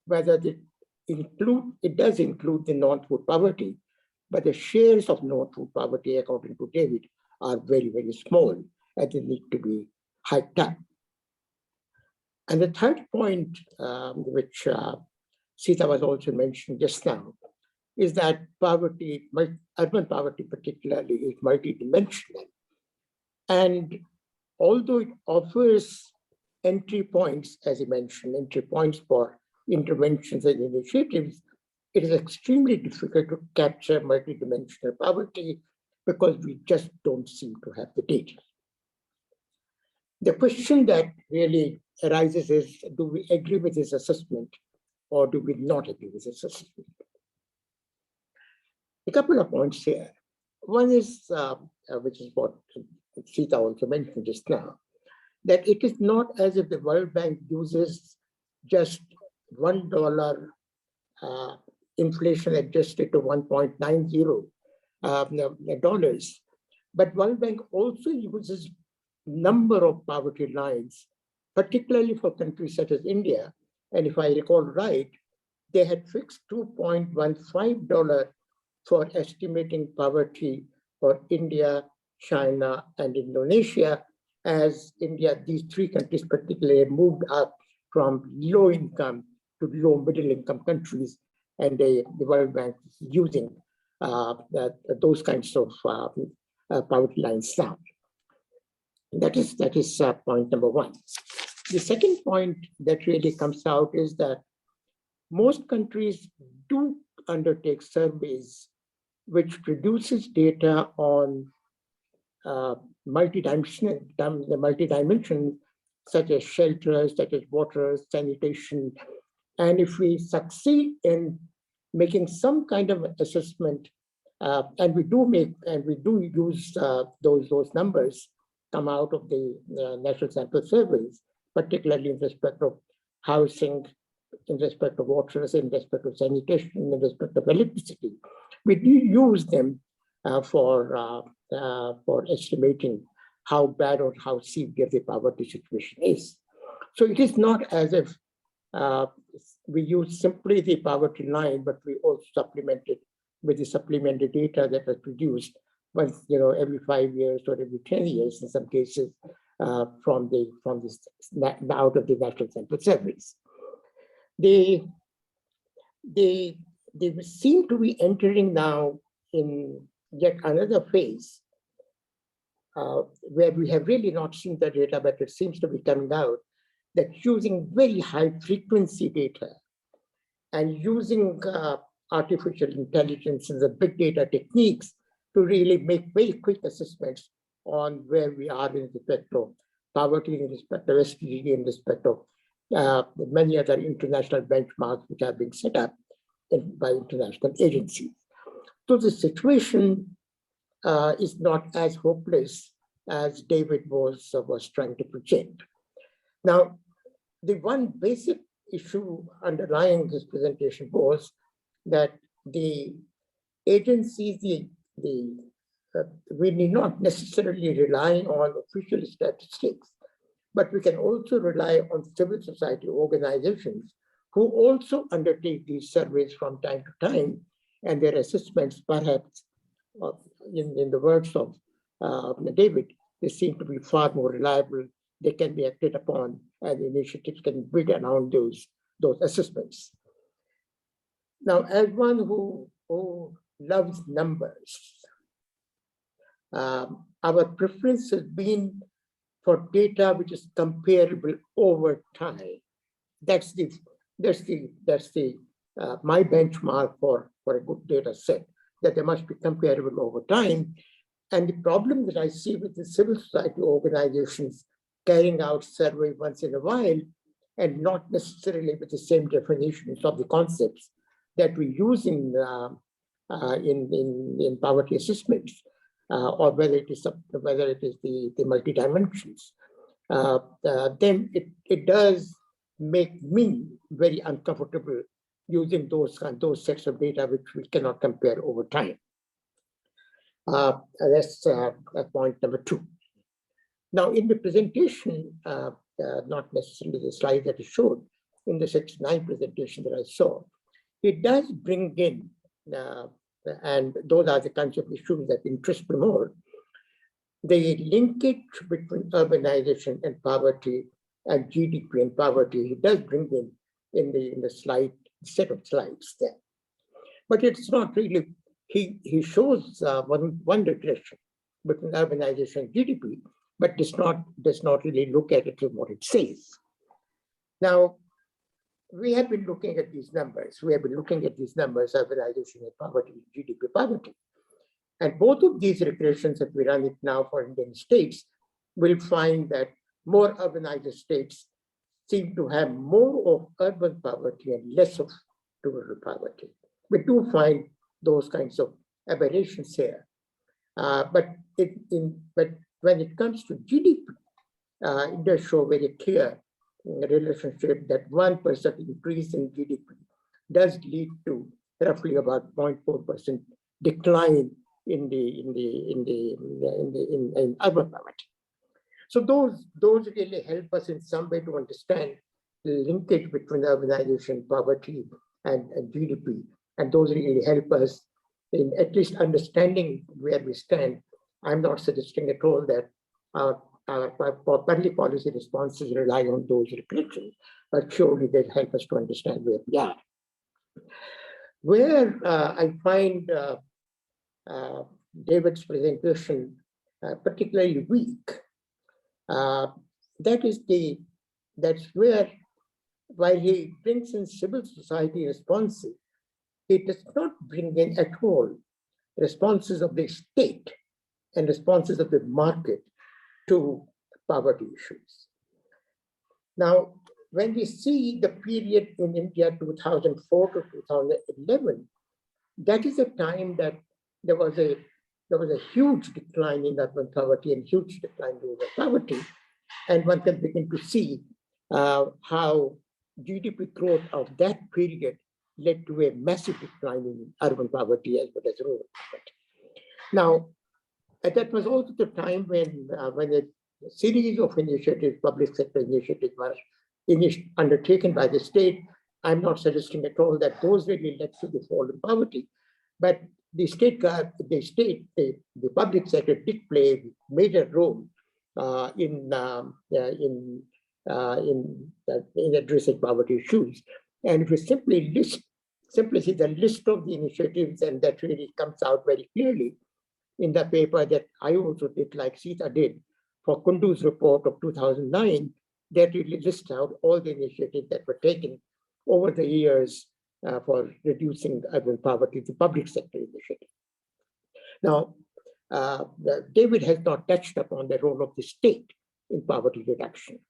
whether it does include the non-food poverty, but the shares of non-food poverty, according to David, are very, very small and they need to be hiked up. And the third point, which Seeta was also mentioning just now, is that poverty, urban poverty particularly, is multidimensional. And although it offers entry points, as he mentioned, entry points for interventions and initiatives, it is extremely difficult to capture multidimensional poverty because we just don't seem to have the data. The question that really arises is, do we agree with his assessment or do we not agree with his assessment? A couple of points here. One is, which is what Seeta also mentioned just now, that it is not as if the World Bank uses just $1 inflation adjusted to 1.90 dollars, but World Bank also uses number of poverty lines particularly for countries such as India. And if I recall right, they had fixed $2.15 for estimating poverty for India, China, and Indonesia, as India, these three countries particularly moved up from low income to low middle income countries, and the World Bank is using those kinds of poverty lines now. That is point number one. The second point that really comes out is that most countries do undertake surveys which produces data on multi-dimension, such as shelters, such as water, sanitation. And if we succeed in making some kind of assessment, and we do use those numbers come out of the national sample surveys, particularly in respect of housing, in respect of water, in respect of sanitation, in respect of electricity. We do use them for estimating how bad or how severe the poverty situation is. So it is not as if we use simply the poverty line, but we also supplement it with the supplementary data that is produced once, every 5 years or every 10 years in some cases from this out of the national sample surveys. They seem to be entering now in yet another phase where we have really not seen the data, but it seems to be coming out that using very high frequency data and using artificial intelligence and the big data techniques to really make very quick assessments on where we are in respect of poverty, in respect of SDG, in respect of many other international benchmarks which are being set up by international agencies. So the situation is not as hopeless as David was trying to project. Now, the one basic issue underlying this presentation was that the agencies, we need not necessarily rely on official statistics, but we can also rely on civil society organizations who also undertake these surveys from time to time, and their assessments, perhaps, in the words of David, they seem to be far more reliable. They can be acted upon, and initiatives can build around those assessments. Now, as one who loves numbers, our preference has been for data which is comparable over time. That's my benchmark for a good data set, that they must be comparable over time. And the problem that I see with the civil society organizations carrying out survey once in a while and not necessarily with the same definitions of the concepts that we use in poverty assessments, or whether it is the multi-dimensions, then it does make me very uncomfortable using those sets of data which we cannot compare over time. That's point number 2. Now, in the presentation, not necessarily the slide that is showed, in the section 9 presentation that I saw, it does bring in, and those are the kinds of issues that interest me more, the linkage between urbanization and poverty and GDP and poverty. It does bring in the slide, set of slides there. But it's not really, he shows one regression between urbanization and GDP, but does not really look at it as what it says. Now, we have been looking at these numbers. Urbanization and poverty, GDP poverty. And both of these regressions, if we run it now for Indian states, will find that more urbanized states seem to have more of urban poverty and less of rural poverty. We do find those kinds of aberrations here. But when it comes to GDP, it does show very clear relationship that 1% increase in GDP does lead to roughly about 0.4% decline in urban poverty. So those really help us in some way to understand the linkage between urbanization, poverty, and GDP. And those really help us in at least understanding where we stand. I'm not suggesting at all that our public policy responses rely on those reflections, but surely they help us to understand where we are. Where I find David's presentation particularly weak, that's where, while he brings in civil society responses, he does not bring in at all responses of the state and responses of the market to poverty issues. Now, when we see the period in India 2004 to 2011, that is a time that there was a huge decline in urban poverty and huge decline in rural poverty. And one can begin to see how GDP growth of that period led to a massive decline in urban poverty as well as rural poverty. Now, that was also the time when a series of initiatives, public sector initiatives, were undertaken by the state. I'm not suggesting at all that those really led to the fall in poverty, but the public sector did play a major role in addressing poverty issues. And if we simply see the list of the initiatives, and that really comes out very clearly in the paper that I also did, like Seeta did, for Kundu's report of 2009, that really lists out all the initiatives that were taken over the years for reducing urban poverty, the public sector initiative. Now, David has not touched upon the role of the state in poverty reduction,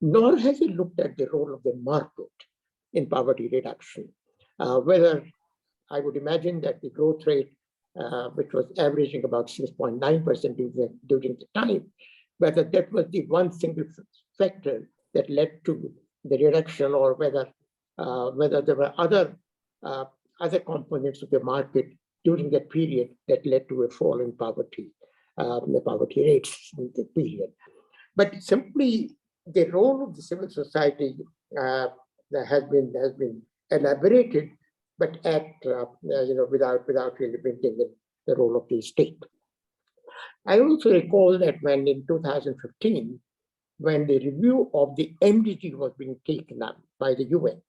nor has he looked at the role of the market in poverty reduction. Whether I would imagine that the growth rate, which was averaging about 6.9% during the time, whether that was the one single factor that led to the reduction, or whether there were other components of the market during that period that led to a fall in poverty, the poverty rates in the period. But simply the role of the civil society has been elaborated, but without really bringing in the role of the state. I also recall that when in 2015, when the review of the MDG was being taken up by the UN,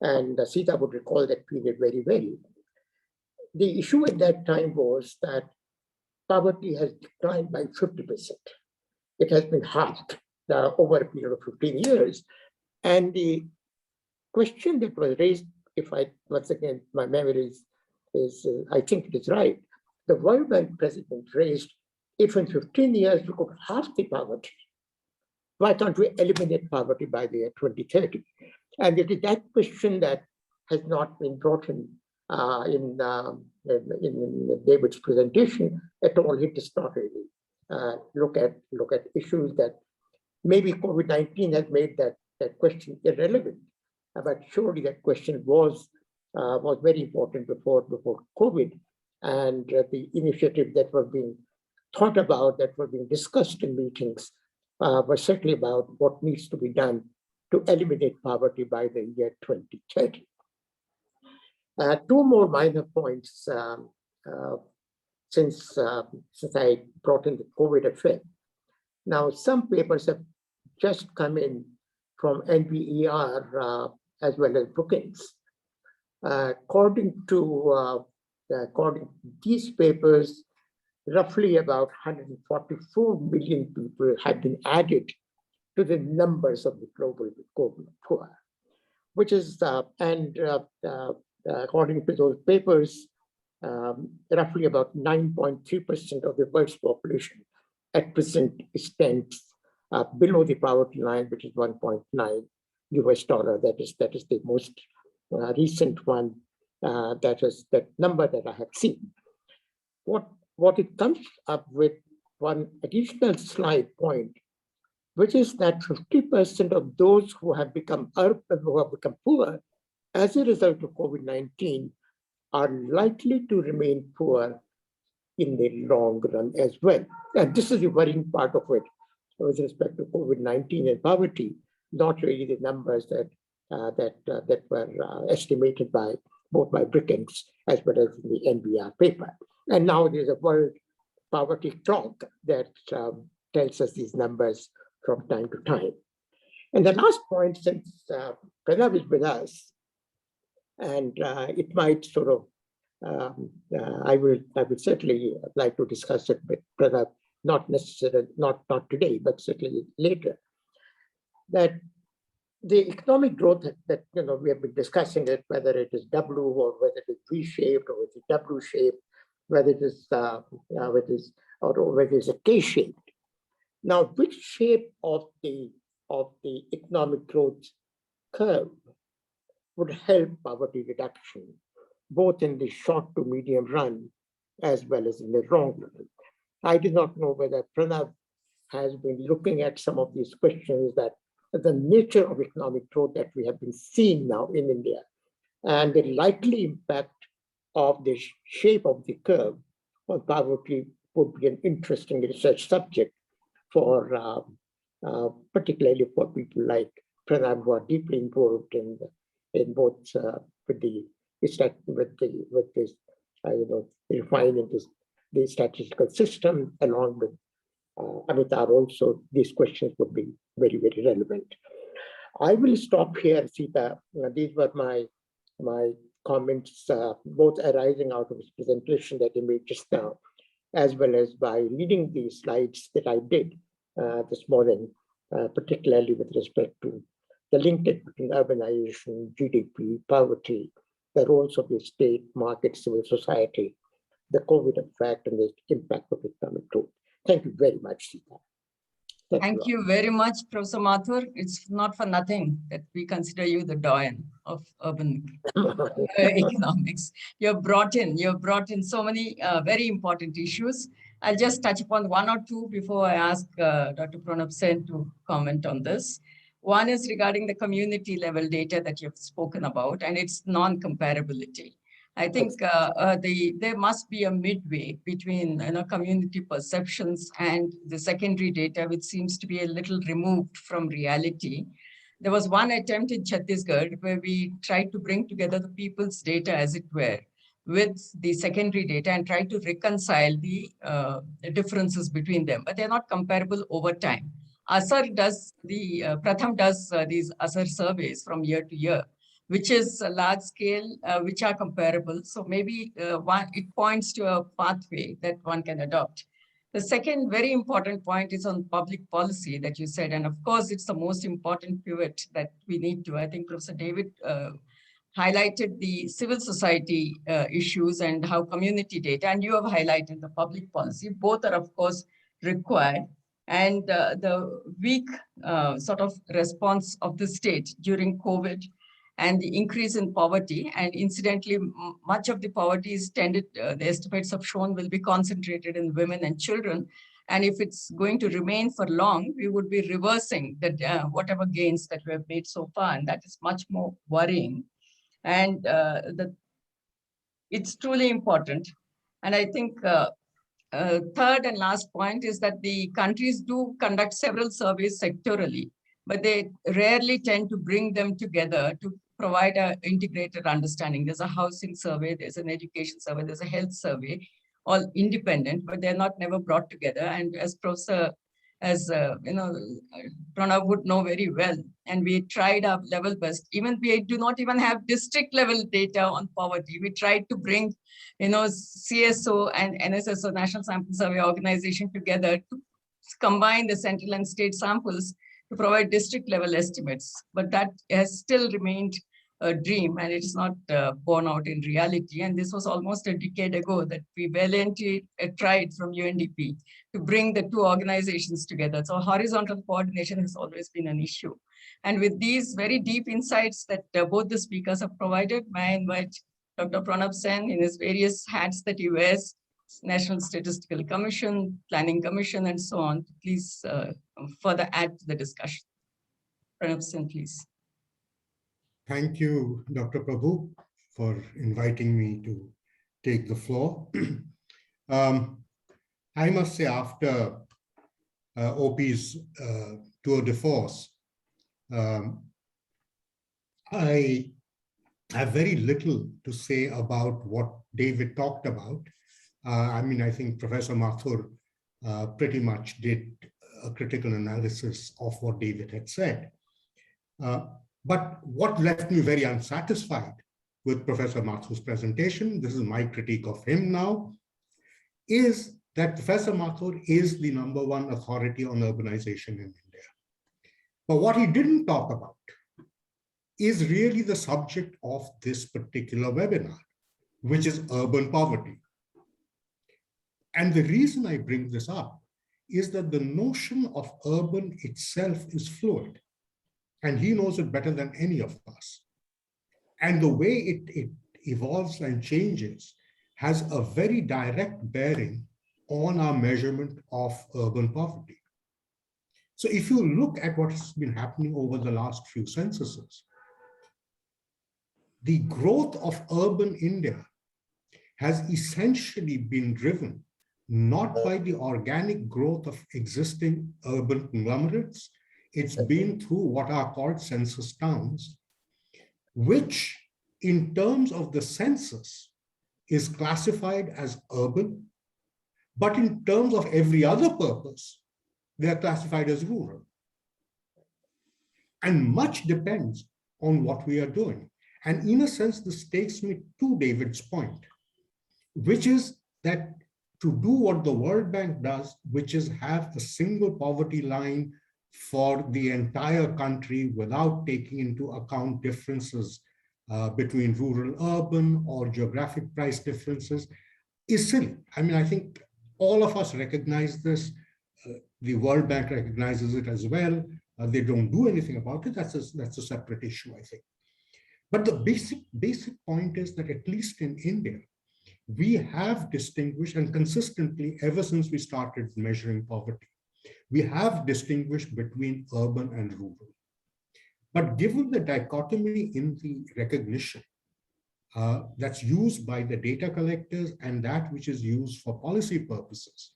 and Seeta would recall that period very well, the issue at that time was that poverty has declined by 50%. It has been halved over a period of 15 years. And the question that was raised, once again, my memory is I think it is right, the World Bank president raised, if in 15 years we could halve the poverty, why can't we eliminate poverty by the year 2030? And it is that question that has not been brought in David's presentation at all. He does not really look at issues that maybe COVID-19 has made that question irrelevant. But surely that question was very important before COVID, and the initiative that were being thought about, that were being discussed in meetings, were certainly about what needs to be done to eliminate poverty by the year 2030. Two more minor points since I brought in the COVID effect. Now, some papers have just come in from NBER as well as Brookings. According to these papers, roughly about 144 million people have been added to the numbers of the global poor, which is, according to those papers, roughly about 9.3% of the world's population at present stands below the poverty line, which is $1.9. That is the most recent one. That number that I have seen. What it comes up with, one additional slide point, which is that 50% of those who have become poor as a result of COVID-19 are likely to remain poor in the long run as well. And this is the worrying part of it. with respect to COVID-19 and poverty, not really the numbers that were estimated both by Brookings as well as the NBR paper. And now there's a world poverty clock that tells us these numbers from time to time. And the last point, since Pranab is with us, and it might sort of, I would certainly like to discuss it with Pranab, not necessarily, not today, but certainly later, that the economic growth that we have been discussing it, whether it is W or whether it is V-shaped or whether it is W-shaped, whether it is whether it's a K-shaped. Now, which shape of the economic growth curve would help poverty reduction, both in the short to medium run as well as in the long run? I do not know whether Pranab has been looking at some of these questions, that the nature of economic growth that we have been seeing now in India and the likely impact of the shape of the curve on poverty would be an interesting research subject for particularly for people like Pranab, who are deeply involved in both with this refining the statistical system, along with Amitabh also. These questions would be very, very relevant. I will stop here, Seeta. These were my comments, both arising out of this presentation that you made just now, as well as by reading the slides that I did this morning, particularly with respect to the linkage between urbanization, GDP, poverty, the roles of the state, market, civil society, the COVID effect, and the impact of economic growth. Thank you very much, Seeta. Thank you very much, Professor Mathur. It's not for nothing that we consider you the doyen of urban economics. You've brought in so many very important issues. I'll just touch upon one or two before I ask Dr. Pranab Sen to comment on this. One is regarding the community level data that you've spoken about and its non-comparability. I think there must be a midway between community perceptions and the secondary data, which seems to be a little removed from reality. There was one attempt in Chhattisgarh where we tried to bring together the people's data, as it were, with the secondary data and try to reconcile the differences between them, but they're not comparable over time. Asar does Pratham does these Asar surveys from year to year, which is a large scale, which are comparable. So maybe it points to a pathway that one can adopt. The second very important point is on public policy that you said. And of course, it's the most important pivot that we need to. I think Professor David highlighted the civil society issues and how community data, and you have highlighted the public policy. Both are, of course, required. And the weak sort of response of the state during COVID and the increase in poverty, and incidentally, much of the poverty is tended, the estimates have shown, will be concentrated in women and children. And if it's going to remain for long, we would be reversing the, whatever gains that we have made so far, and that is much more worrying. And it's truly important. And I think third and last point is that the countries do conduct several surveys sectorally, but they rarely tend to bring them together to provide an integrated understanding. There's a housing survey, there's an education survey, there's a health survey, all independent, but they're not never brought together. And as Professor, Pranab would know very well, and we tried our level best. Even we do not even have district level data on poverty. We tried to bring, CSO and NSSO, National Sample Survey Organization, together to combine the central and state samples to provide district level estimates, but that has still remained a dream, and it is not borne out in reality. And this was almost a decade ago that we valiantly tried from UNDP to bring the two organizations together. So horizontal coordination has always been an issue. And with these very deep insights that both the speakers have provided, may I invite Dr. Pranab Sen in his various hats that he wears, National Statistical Commission, Planning Commission, and so on, please further add to the discussion. Pranab Sen, please. Thank you, Dr. Prabhu, for inviting me to take the floor. I must say, after OP's tour de force, I have very little to say about what David talked about. I mean, I think Professor Mathur pretty much did a critical analysis of what David had said. But what left me very unsatisfied with Professor Mathur's presentation, this is my critique of him now, is that Professor Mathur is the #1 authority on urbanization in India. But what he didn't talk about is really the subject of this particular webinar, which is urban poverty. And the reason I bring this up is that the notion of urban itself is fluid, and he knows it better than any of us. And the way it evolves and changes has a very direct bearing on our measurement of urban poverty. So if you look at what has been happening over the last few censuses, the growth of urban India has essentially been driven not by the organic growth of existing urban conglomerates. It's been through what are called census towns, which in terms of the census is classified as urban, but in terms of every other purpose, they are classified as rural. And much depends on what we are doing. And in a sense, this takes me to David's point, which is that to do what the World Bank does, which is have a single poverty line for the entire country without taking into account differences between rural, urban, or geographic price differences, is silly. I mean, I think all of us recognize this. The World Bank recognizes it as well. They don't do anything about it. That's a separate issue, I think. But the basic point is that at least in India, we have distinguished, and consistently ever since we started measuring poverty, we have distinguished between urban and rural. But given the dichotomy in the recognition that's used by the data collectors and that which is used for policy purposes,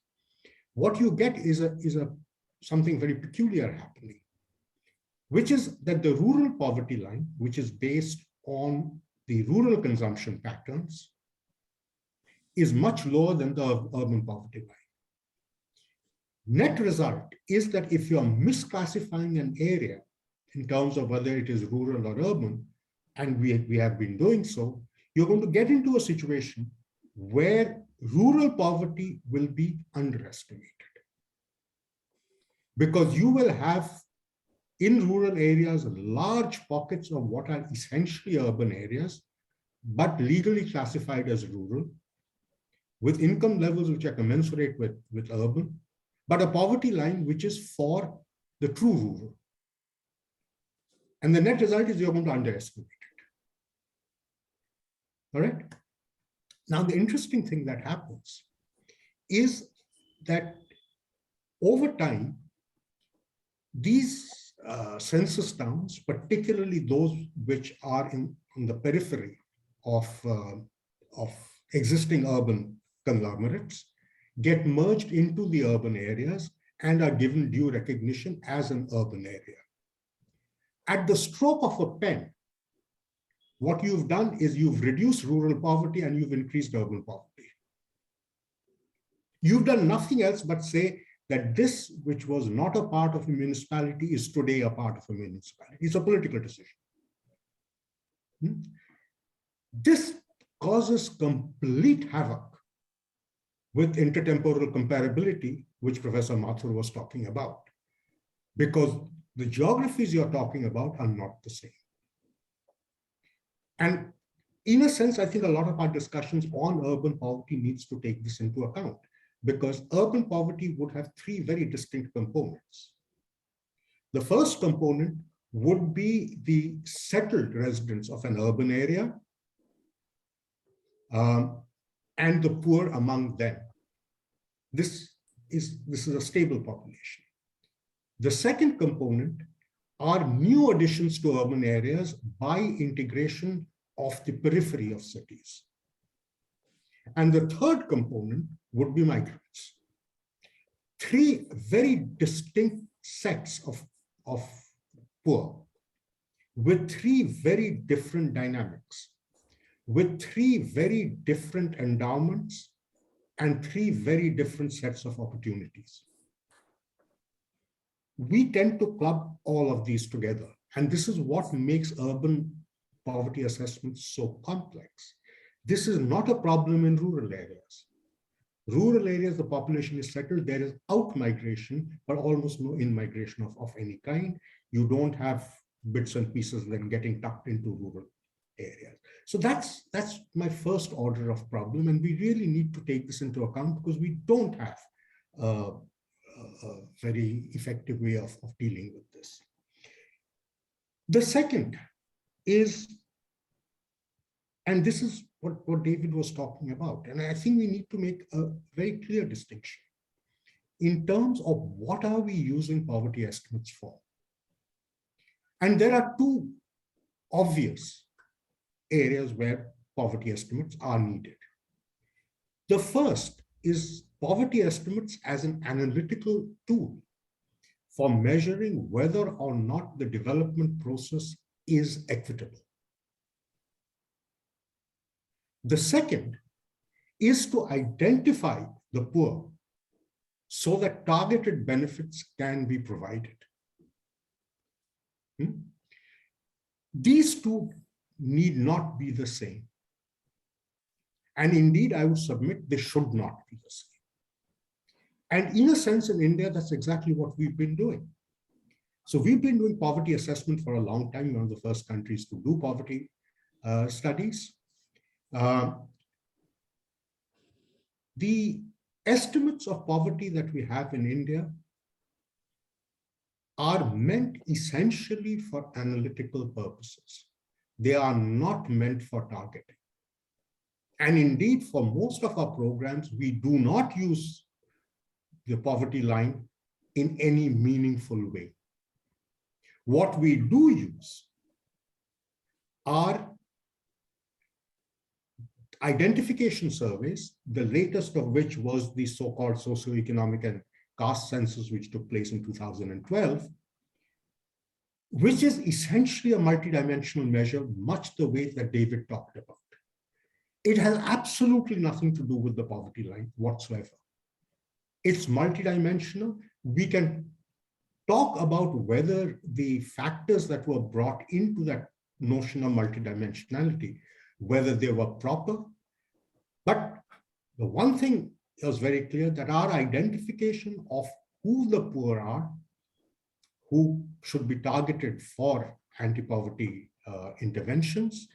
what you get is something very peculiar happening, which is that the rural poverty line, which is based on the rural consumption patterns, is much lower than the urban poverty line. Net result is that if you're misclassifying an area in terms of whether it is rural or urban, and we have been doing so, you're going to get into a situation where rural poverty will be underestimated. Because you will have in rural areas large pockets of what are essentially urban areas, but legally classified as rural, with income levels which are commensurate with urban, but a poverty line which is for the true rural. And the net result is you're going to underestimate it. All right? Now, the interesting thing that happens is that over time, these census towns, particularly those which are on the periphery of existing urban conglomerates, get merged into the urban areas and are given due recognition as an urban area. At the stroke of a pen, what you've done is you've reduced rural poverty and you've increased urban poverty. You've done nothing else but say that this, which was not a part of a municipality, is today a part of a municipality. It's a political decision. This causes complete havoc with intertemporal comparability, which Professor Mathur was talking about, because the geographies you're talking about are not the same. And in a sense, I think a lot of our discussions on urban poverty needs to take this into account, because urban poverty would have three very distinct components. The first component would be the settled residents of an urban area and the poor among them. This is a stable population. The second component are new additions to urban areas by integration of the periphery of cities. And the third component would be migrants. three very distinct sets of poor with three very different dynamics, with three very different endowments and three very different sets of opportunities. We tend to club all of these together, and this is what makes urban poverty assessments so complex. This is not a problem in rural areas. Rural areas, the population is settled, there is out-migration, but almost no in-migration of any kind. You don't have bits and pieces then getting tucked into rural areas. So that's my first order of problem, and we really need to take this into account because we don't have a very effective way of dealing with this. The second is, and this is what David was talking about, and I think we need to make a very clear distinction in terms of what are we using poverty estimates for. And there are two obvious areas where poverty estimates are needed. The first is poverty estimates as an analytical tool for measuring whether or not the development process is equitable. The second is to identify the poor so that targeted benefits can be provided. These two need not be the same. And indeed, I would submit they should not be the same. And in a sense, in India, that's exactly what we've been doing. So we've been doing poverty assessment for a long time, one of the first countries to do poverty studies. The estimates of poverty that we have in India are meant essentially for analytical purposes. They are not meant for targeting. And indeed, for most of our programs, we do not use the poverty line in any meaningful way. What we do use are identification surveys, the latest of which was the so-called socioeconomic and caste census, which took place in 2012, which is essentially a multidimensional measure, much the way that David talked about. It has absolutely nothing to do with the poverty line whatsoever. It's multidimensional. We can talk about whether the factors that were brought into that notion of multidimensionality, whether they were proper. But the one thing is very clear, that our identification of who the poor are, who should be targeted for anti-poverty interventions,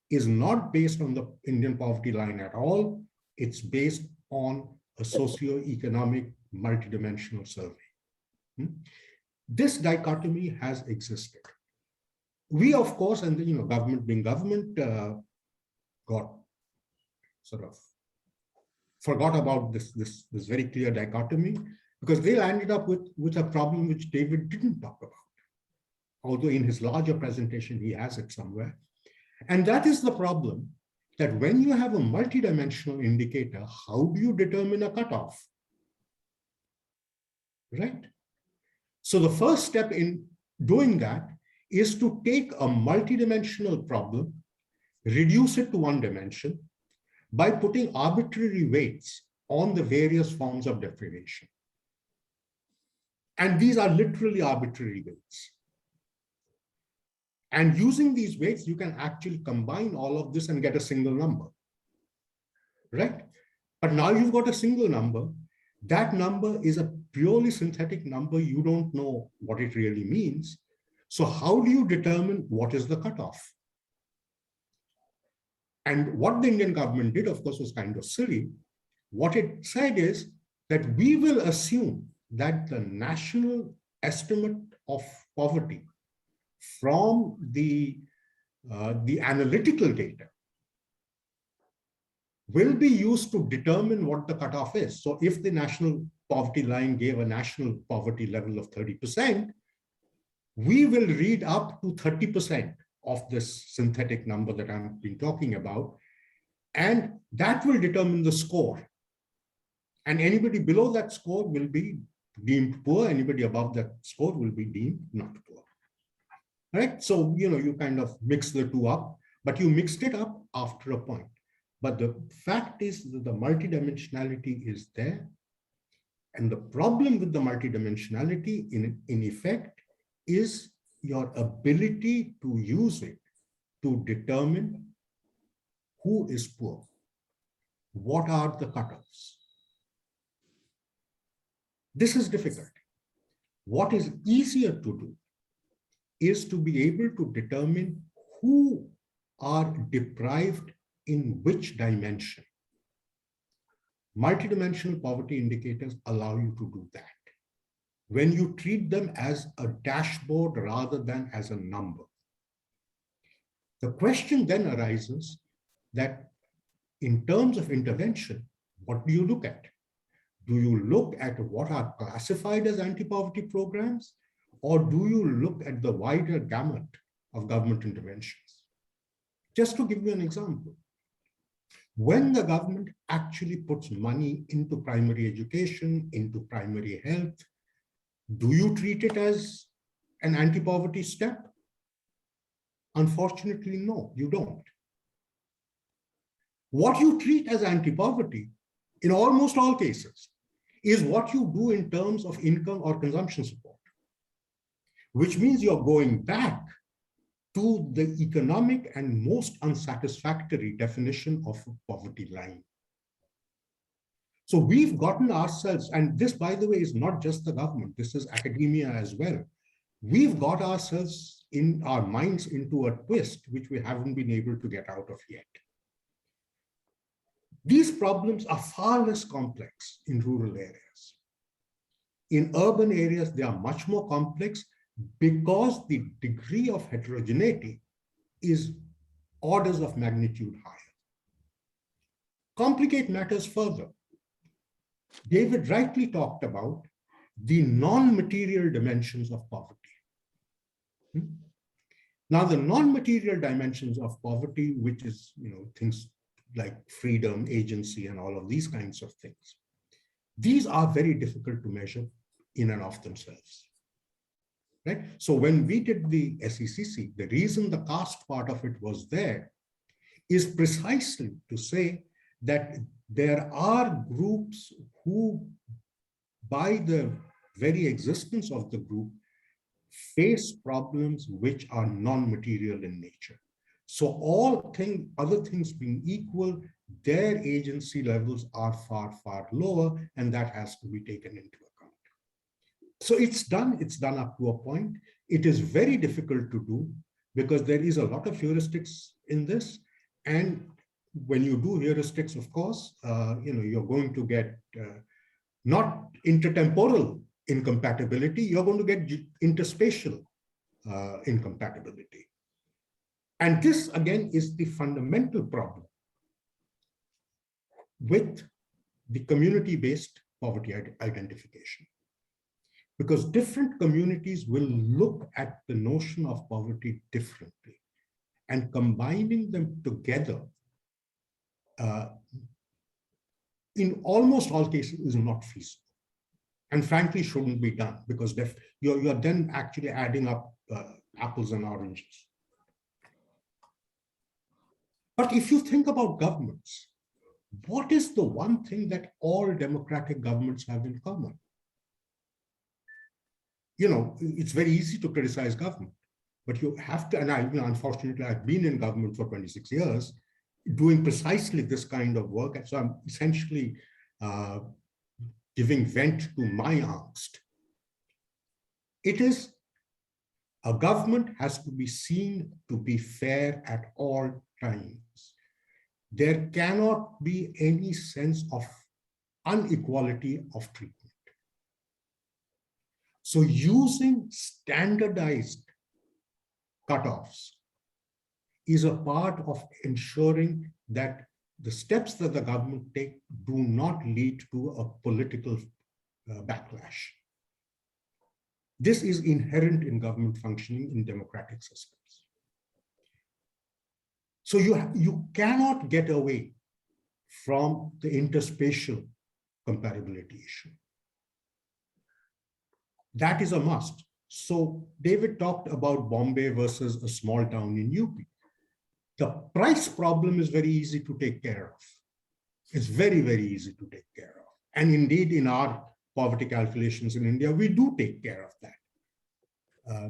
is not based on the Indian poverty line at all. It's based on a socio-economic multidimensional survey. This dichotomy has existed. We, of course, and the government being government, got sort of forgot about this very clear dichotomy, because they landed up with a problem which David didn't talk about, although in his larger presentation he has it somewhere. And that is the problem, that when you have a multidimensional indicator, how do you determine a cutoff? Right? So the first step in doing that is to take a multidimensional problem, reduce it to one dimension by putting arbitrary weights on the various forms of deprivation. And these are literally arbitrary weights. And using these weights, you can actually combine all of this and get a single number, right? But now you've got a single number. That number is a purely synthetic number. You don't know what it really means. So how do you determine what is the cutoff? And what the Indian government did, of course, was kind of silly. What it said is that we will assume that the national estimate of poverty from the analytical data will be used to determine what the cutoff is. So if the national poverty line gave a national poverty level of 30%, we will read up to 30% of this synthetic number that I've been talking about, and that will determine the score. And anybody below that score will be deemed poor. Anybody above that score will be deemed not poor. Right? So, you kind of mix the two up, but you mixed it up after a point. But the fact is that the multidimensionality is there. And the problem with the multidimensionality, in effect, is your ability to use it to determine who is poor. What are the cutoffs? This is difficult. What is easier to do is to be able to determine who are deprived in which dimension. Multidimensional poverty indicators allow you to do that when you treat them as a dashboard rather than as a number. The question then arises that in terms of intervention, what do you look at? Do you look at what are classified as anti-poverty programs, or do you look at the wider gamut of government interventions? Just to give you an example, when the government actually puts money into primary education, into primary health, do you treat it as an anti-poverty step? Unfortunately, no, you don't. What you treat as anti-poverty, in almost all cases, is what you do in terms of income or consumption support, which means you're going back to the economic and most unsatisfactory definition of a poverty line. So we've gotten ourselves, and this, by the way, is not just the government, this is academia as well. We've got ourselves in our minds into a twist, which we haven't been able to get out of yet. These problems are far less complex in rural areas. In urban areas, they are much more complex because the degree of heterogeneity is orders of magnitude higher. Complicate matters further. David rightly talked about the non-material dimensions of poverty. Now, the non-material dimensions of poverty, which is, things like freedom, agency, and all of these kinds of things, these are very difficult to measure in and of themselves. Right? So when we did the SECC, the reason the caste part of it was there is precisely to say that there are groups who, by the very existence of the group, face problems which are non-material in nature. So other things being equal, their agency levels are far, far lower, and that has to be taken into account. So it's done up to a point. It is very difficult to do because there is a lot of heuristics in this. And when you do heuristics, of course, you're going to get not intertemporal incompatibility, you're going to get interspatial incompatibility. And this, again, is the fundamental problem with the community-based poverty identification. Because different communities will look at the notion of poverty differently, and combining them together in almost all cases is not feasible, and frankly shouldn't be done, because you're then actually adding up apples and oranges. But if you think about governments, what is the one thing that all democratic governments have in common? It's very easy to criticize government, but you have to, and unfortunately, I've been in government for 26 years, doing precisely this kind of work. And so I'm essentially giving vent to my angst. It is, a government has to be seen to be fair at all times. There cannot be any sense of inequality of treatment. So using standardized cutoffs is a part of ensuring that the steps that the government take do not lead to a political backlash. This is inherent in government functioning in democratic systems. So you cannot get away from the interspatial comparability issue. That is a must. So David talked about Bombay versus a small town in UP. The price problem is very easy to take care of. It's very, very easy to take care of. And indeed, in our poverty calculations in India, we do take care of that.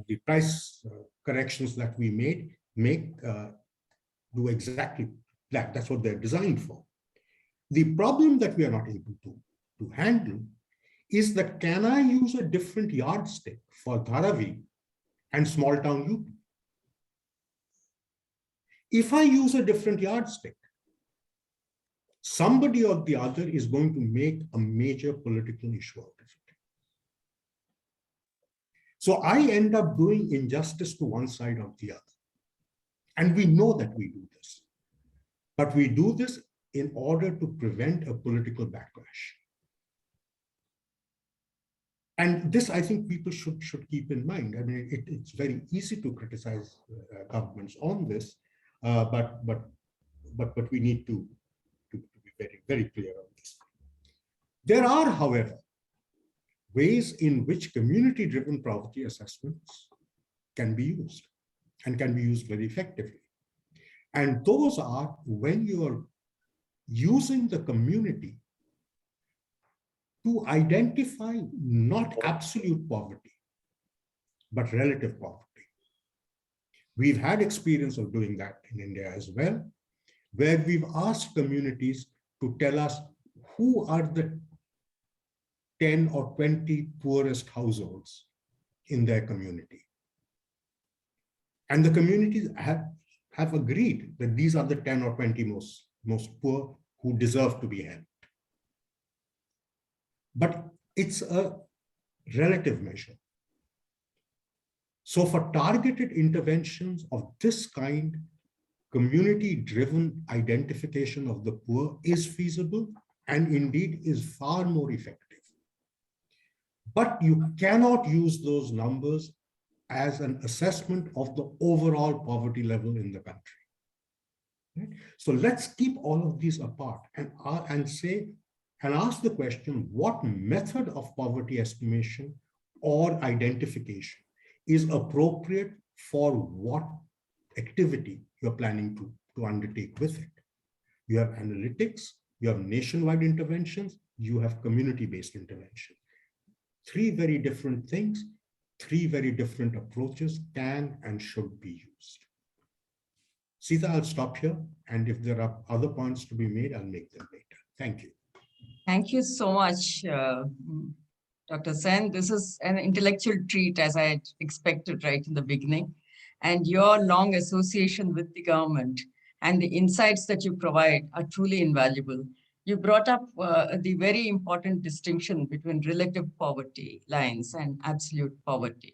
The price corrections that we make do exactly that. That's what they're designed for. The problem that we are not able to handle is that, can I use a different yardstick for Dharavi and small town UP? If I use a different yardstick, somebody or the other is going to make a major political issue out of it. So I end up doing injustice to one side or the other. And we know that we do this. But we do this in order to prevent a political backlash. And this, I think, people should keep in mind. I mean, it's very easy to criticize governments on this, but we need to be very, very clear on this. There are, however, ways in which community-driven poverty assessments can be used, and can be used very effectively. And those are when you are using the community to identify not absolute poverty, but relative poverty. We've had experience of doing that in India as well, where we've asked communities to tell us who are the 10 or 20 poorest households in their community. And the communities have agreed that these are the 10 or 20 most poor who deserve to be helped. But it's a relative measure. So for targeted interventions of this kind, community-driven identification of the poor is feasible and indeed is far more effective. But you cannot use those numbers as an assessment of the overall poverty level in the country. Right? So let's keep all of these apart and ask the question, what method of poverty estimation or identification is appropriate for what activity you're planning to undertake with it? You have analytics, you have nationwide interventions, you have community-based intervention. Three very different things, three very different approaches can and should be used. Seeta, I'll stop here, and if there are other points to be made, I'll make them later. Thank you. Thank you so much, Dr. Sen. This is an intellectual treat, as I had expected right in the beginning. And your long association with the government and the insights that you provide are truly invaluable. You brought up the very important distinction between relative poverty lines and absolute poverty.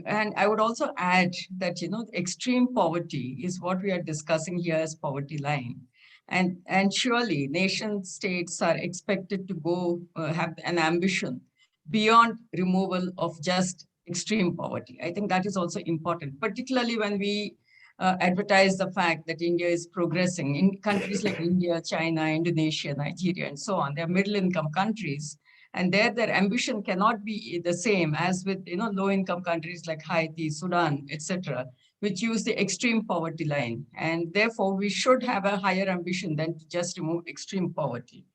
And I would also add that, extreme poverty is what we are discussing here as poverty line. And surely nation states are expected to go have an ambition beyond removal of just extreme poverty. I think that is also important, particularly when we advertise the fact that India is progressing in countries like India, China, Indonesia, Nigeria, and so on. They're middle-income countries, and their ambition cannot be the same as with low-income countries like Haiti, Sudan, etc., which use the extreme poverty line. And therefore, we should have a higher ambition than to just remove extreme poverty.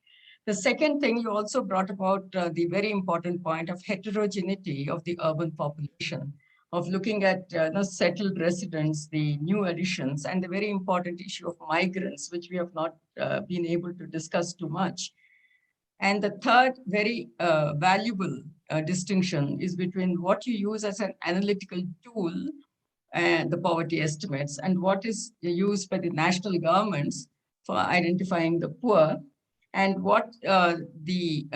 The second thing you also brought about the very important point of heterogeneity of the urban population, of looking at settled residents, the new additions, and the very important issue of migrants, which we have not been able to discuss too much. And the third very valuable distinction is between what you use as an analytical tool, the poverty estimates, and what is used by the national governments for identifying the poor, and what the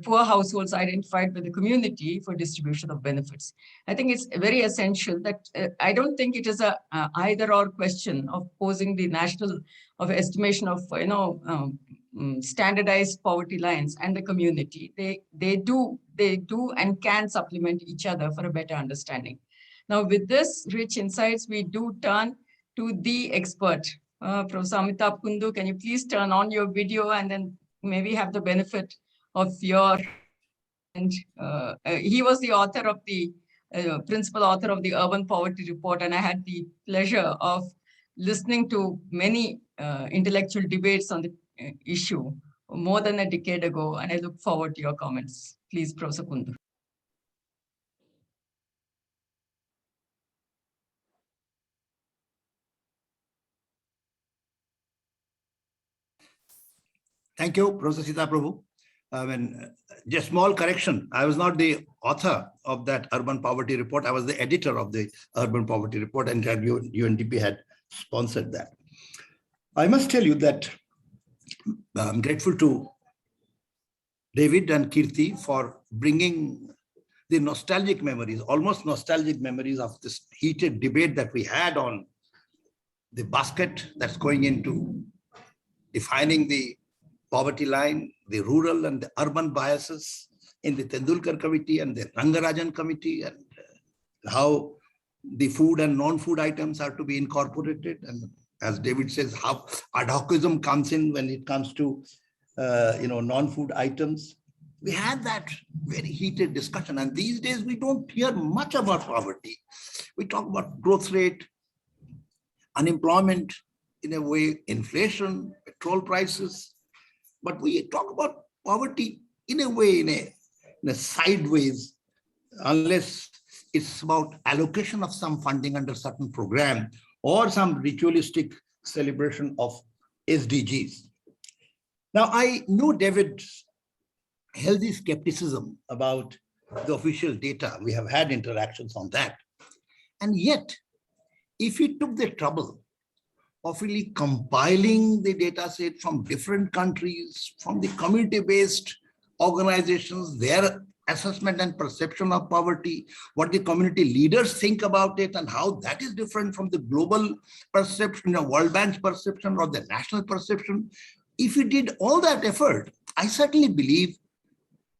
poor households identified by the community for distribution of benefits. I think it's very essential that I don't think it is a either or question of posing the national of estimation of standardized poverty lines and the community. They do and can supplement each other for a better understanding. Now, with this rich insights, we do turn to the expert. Professor Amitabh Kundu, can you please turn on your video and then maybe have the benefit of your he was the author of the principal author of the Urban Poverty Report, and I had the pleasure of listening to many intellectual debates on the issue more than a decade ago, and I look forward to your comments. Please, Professor Kundu. Thank you, Professor Seeta Prabhu. Just small correction. I was not the author of that Urban Poverty Report. I was the editor of the Urban Poverty Report, and UNDP had sponsored that. I must tell you that I'm grateful to David and Kirti for bringing the nostalgic memories, almost nostalgic memories of this heated debate that we had on the basket that's going into defining the poverty line, the rural and the urban biases in the Tendulkar Committee and the Rangarajan Committee, and how the food and non-food items are to be incorporated. And as David says, how ad hocism comes in when it comes to non-food items. We had that very heated discussion, and these days we don't hear much about poverty. We talk about growth rate, unemployment, in a way, inflation, petrol prices, but we talk about poverty in a way, in a sideways, unless it's about allocation of some funding under certain program or some ritualistic celebration of SDGs. Now, I know David's healthy skepticism about the official data. We have had interactions on that. And yet, if he took the trouble of really compiling the data set from different countries, from the community-based organizations, their assessment and perception of poverty, what the community leaders think about it, and how that is different from the global perception, World Bank's perception or the national perception. If he did all that effort, I certainly believe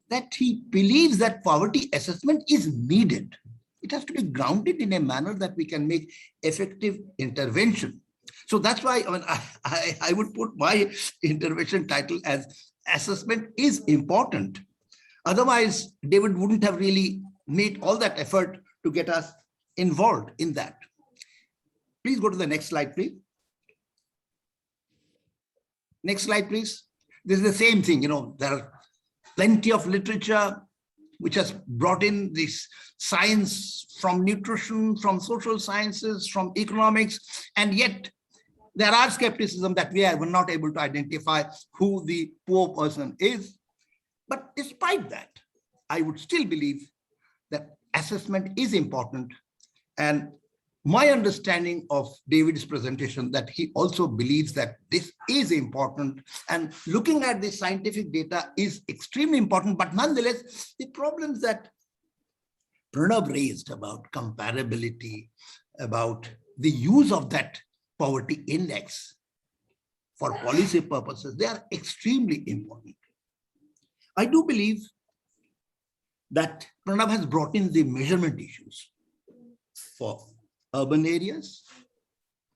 that he believes that poverty assessment is needed. It has to be grounded in a manner that we can make effective intervention. So that's why I would put my intervention title as assessment is important. Otherwise, David wouldn't have really made all that effort to get us involved in that. Please go to the next slide, please. Next slide, please. This is the same thing, there are plenty of literature which has brought in this science from nutrition, from social sciences, from economics, and yet there are skepticism that we are not able to identify who the poor person is. But despite that, I would still believe that assessment is important. And my understanding of David's presentation, that he also believes that this is important, and looking at the scientific data is extremely important. But nonetheless, the problems that Pranab raised about comparability, about the use of that poverty index for policy purposes, they are extremely important. I do believe that Pranab has brought in the measurement issues for urban areas,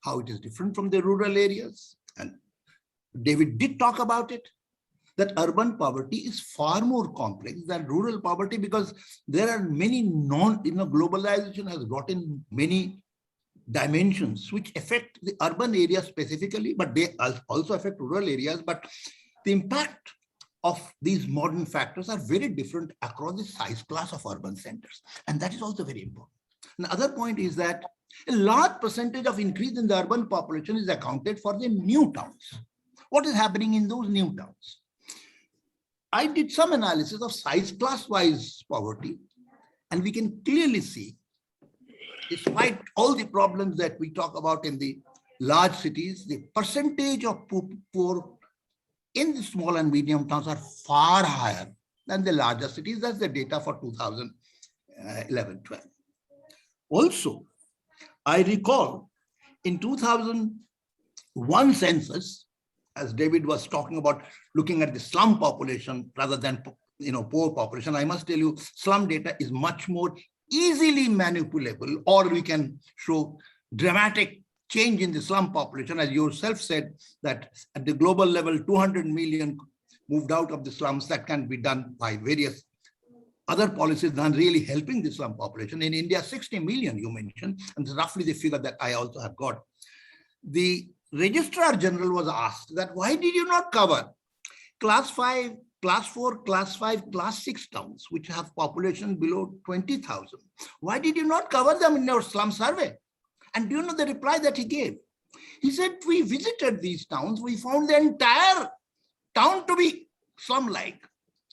how it is different from the rural areas. And David did talk about it, that urban poverty is far more complex than rural poverty, because there are many globalization has brought in many dimensions which affect the urban areas specifically, but they also affect rural areas. But the impact of these modern factors are very different across the size class of urban centers. And that is also very important. Another point is that a large percentage of increase in the urban population is accounted for the new towns. What is happening in those new towns? I did some analysis of size class-wise poverty, and we can clearly see, despite all the problems that we talk about in the large cities, the percentage of poor in the small and medium towns are far higher than the larger cities. That's the data for 2011-12. Also, I recall in 2001 census, as David was talking about, looking at the slum population rather than poor population, I must tell you, slum data is much more easily manipulable, or we can show dramatic change in the slum population. As you yourself said, that at the global level, 200 million moved out of the slums. That can be done by various other policies than really helping the slum population. In India, 60 million you mentioned, and roughly the figure that I also have got. The Registrar General was asked that why did you not cover class 5, class 4, class 5, class 6 towns, which have population below 20,000? Why did you not cover them in your slum survey? And do you know the reply that he gave? He said, we visited these towns, we found the entire town to be slum-like.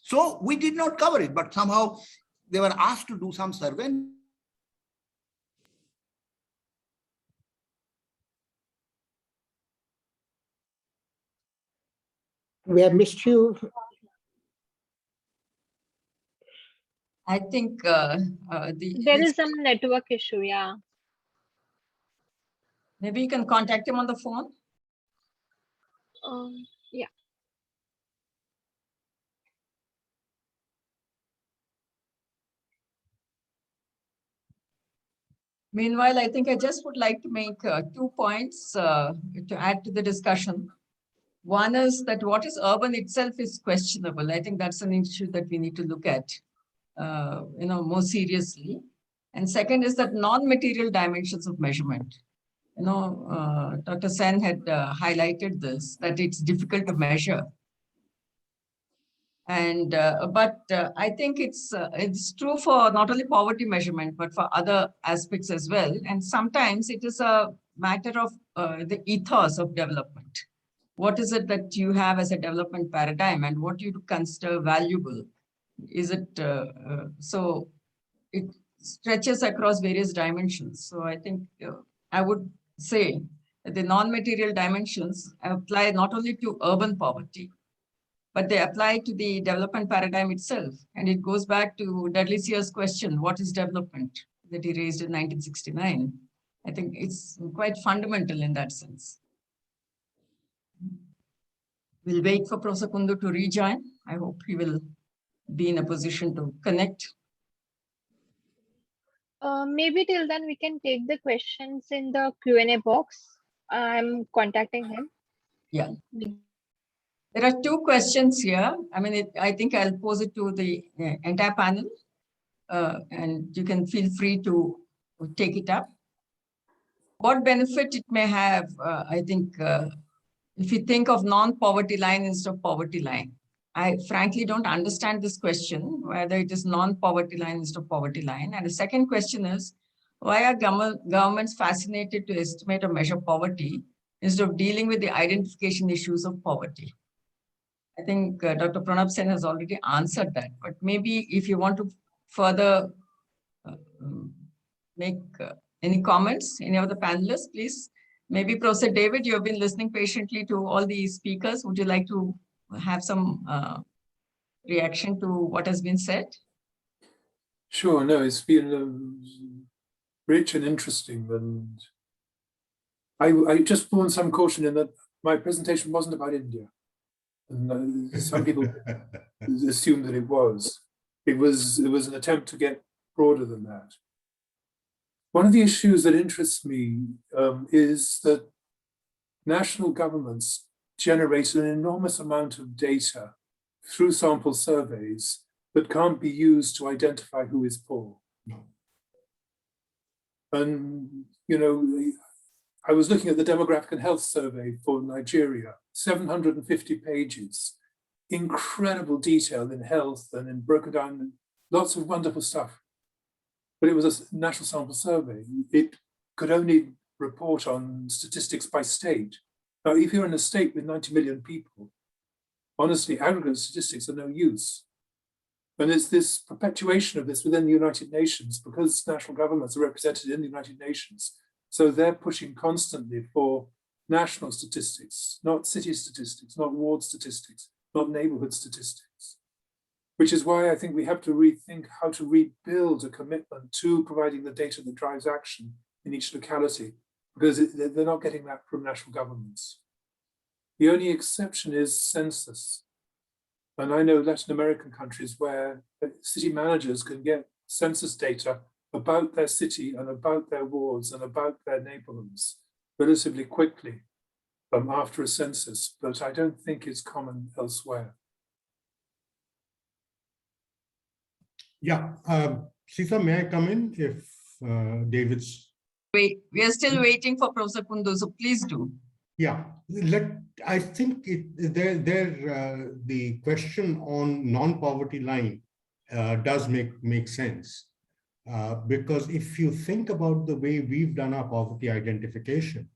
So we did not cover it, but somehow they were asked to do some survey. We have missed you. I think There is some network issue, yeah. maybe you can contact him on the phone. Yeah. Meanwhile, I think I just would like to make 2 points to add to the discussion. One is that what is urban itself is questionable. I think that's an issue that we need to look at, more seriously. And second is that non-material dimensions of measurement. Dr. Sen had highlighted this, that it's difficult to measure. And but I think it's true for not only poverty measurement, but for other aspects as well. And sometimes it is a matter of the ethos of development. What is it that you have as a development paradigm, and what you consider valuable? Is it so? It stretches across various dimensions. So I think I would say that the non-material dimensions apply not only to urban poverty, but they apply to the development paradigm itself. And it goes back to Dudley Sear's question, what is development, that he raised in 1969. I think it's quite fundamental in that sense. We'll wait for Professor Kundu to rejoin. I hope he will be in a position to connect. Maybe till then we can take the questions in the Q&A box. I'm contacting him. Yeah. There are 2 questions here. I mean, I think I'll pose it to the entire panel, and you can feel free to take it up. What benefit it may have, I think, if you think of non-poverty line instead of poverty line. I frankly don't understand this question, whether it is non-poverty line instead of poverty line. And the second question is, why are governments fascinated to estimate or measure poverty instead of dealing with the identification issues of poverty? I think Dr. Pranab Sen has already answered that, but maybe if you want to further make any comments, any of the panelists, please. Maybe Professor David, you have been listening patiently to all these speakers. Would you like to have some reaction to what has been said? Sure, no, it's been rich and interesting. And I just want some caution in that my presentation wasn't about India. And some people assume that it was. It was an attempt to get broader than that. One of the issues that interests me is that national governments generate an enormous amount of data through sample surveys that can't be used to identify who is poor. No. And, I was looking at the Demographic and Health Survey for Nigeria, 750 pages, incredible detail in health and in broken down, lots of wonderful stuff. But it was a national sample survey. It could only report on statistics by state. Now, if you're in a state with 90 million people, honestly, aggregate statistics are no use. And it's this perpetuation of this within the United Nations, because national governments are represented in the United Nations. So they're pushing constantly for national statistics, not city statistics, not ward statistics, not neighborhood statistics. Which is why I think we have to rethink how to rebuild a commitment to providing the data that drives action in each locality, because they're not getting that from national governments. The only exception is census. And I know Latin American countries where city managers can get census data about their city and about their wards and about their neighborhoods relatively quickly after a census, but I don't think it's common elsewhere. Yeah, Seeta, may I come in if David's? Wait, we are still waiting for Professor Kundu, so please do. Yeah, I think the question on non-poverty line does make sense. Because if you think about the way we've done our poverty identification,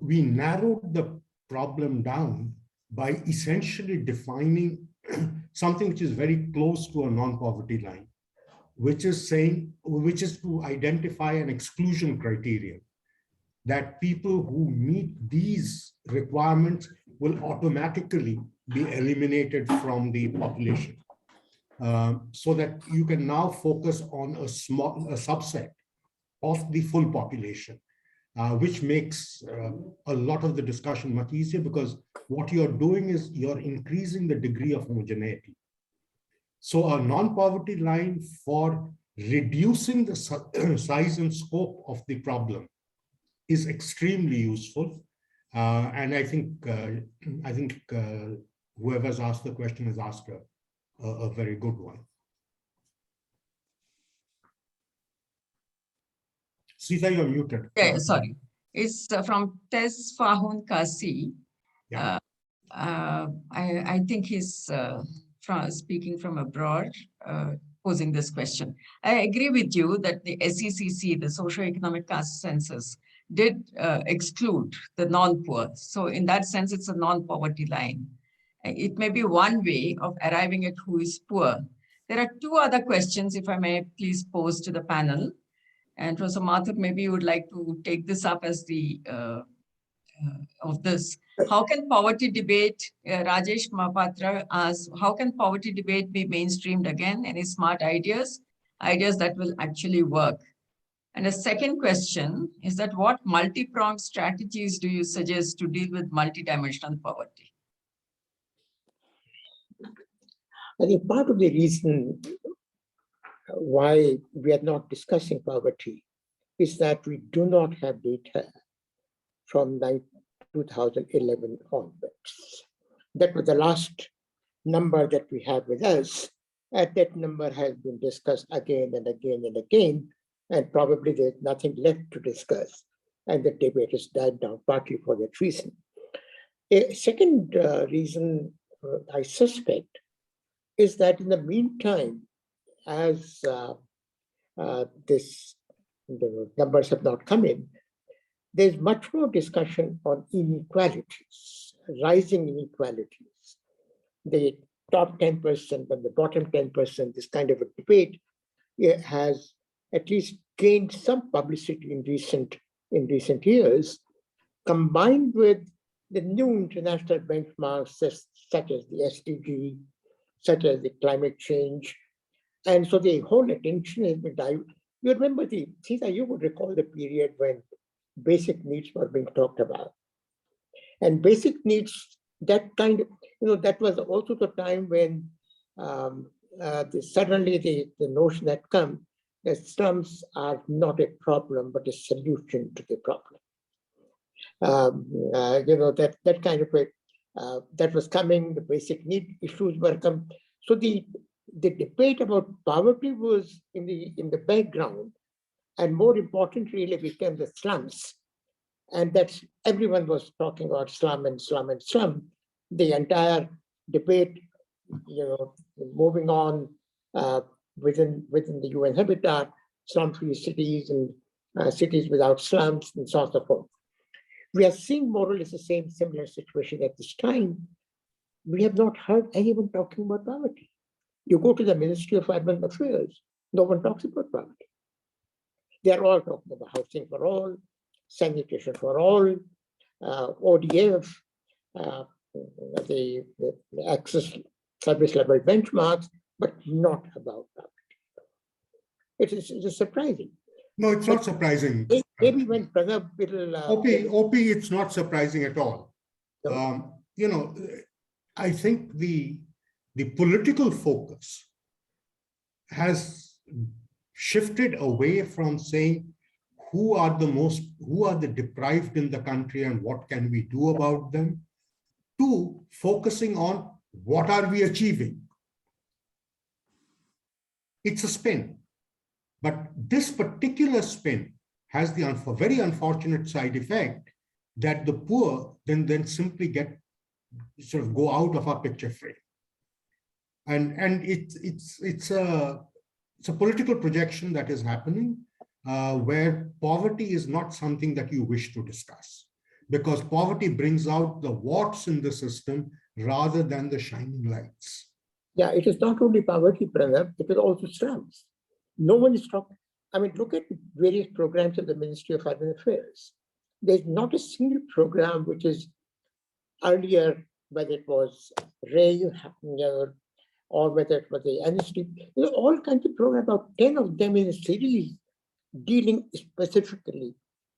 we narrowed the problem down by essentially defining something which is very close to a non-poverty line, which is to identify an exclusion criterion, that people who meet these requirements will automatically be eliminated from the population. So that you can now focus on a subset of the full population, which makes a lot of the discussion much easier, because what you're doing is you're increasing the degree of homogeneity. So a non-poverty line for reducing the size and scope of the problem is extremely useful. And I think whoever's asked the question has asked a very good one. Seeta, you're muted. Yeah, sorry. It's from Tess Fahun Kasi. Yeah. I think he's speaking from abroad, posing this question. I agree with you that the SECC, the Socioeconomic Caste Census, did exclude the non-poor. So in that sense, it's a non-poverty line. It may be one way of arriving at who is poor. There are two other questions, if I may please pose to the panel. And Professor Mathur, maybe you would like to take this up as the of this. How can poverty debate, Rajesh Mahapatra asks, how can poverty debate be mainstreamed again? Any smart ideas that will actually work? And a second question is that what multi-pronged strategies do you suggest to deal with multidimensional poverty? I think part of the reason why we are not discussing poverty is that we do not have data from 2011 onwards. That was the last number that we have with us, and that number has been discussed again and again and again, and probably there's nothing left to discuss, and the debate has died down partly for that reason. A second reason I suspect is that in the meantime, as the numbers have not come in, there's much more discussion on inequalities, rising inequalities. The top 10% and the bottom 10%, this kind of a debate has at least gained some publicity in recent years, combined with the new international benchmarks such as the SDG, such as the climate change. And so the whole attention has been diverted. You remember Seeta, you would recall the period when basic needs were being talked about. And basic needs, that kind of, that was also the time when suddenly the notion had come that slums are not a problem, but a solution to the problem. That kind of that was coming, the basic need issues were coming. So the debate about poverty was in the background, and more important really became the slums. And that's, everyone was talking about slum and slum and slum. The entire debate, moving on within the UN habitat, slum-free cities and cities without slums and so on and so forth. We are seeing more or less the similar situation at this time. We have not heard anyone talking about poverty. You go to the Ministry of Urban Affairs, no one talks about poverty. They are all talking about housing for all, sanitation for all, ODF, the access service level benchmarks, but not about poverty. It is surprising. No, it's not surprising. Maybe when Pranab will... OP, it's not surprising at all. No. I think the political focus has shifted away from saying who are the deprived in the country and what can we do about them, to focusing on what are we achieving. it's a spin. But this particular spin has the very unfortunate side effect that the poor then simply sort of go out of our picture frame. And it's a political projection that is happening where poverty is not something that you wish to discuss, because poverty brings out the warts in the system rather than the shining lights. Yeah, it is not only poverty, Pranab, it is also slums. No one is talking. I mean, look at various programs of the Ministry of Urban Affairs. There's not a single program which is earlier, whether it was Ray or whether it was the NST, all kinds of programs, about 10 of them in a series dealing specifically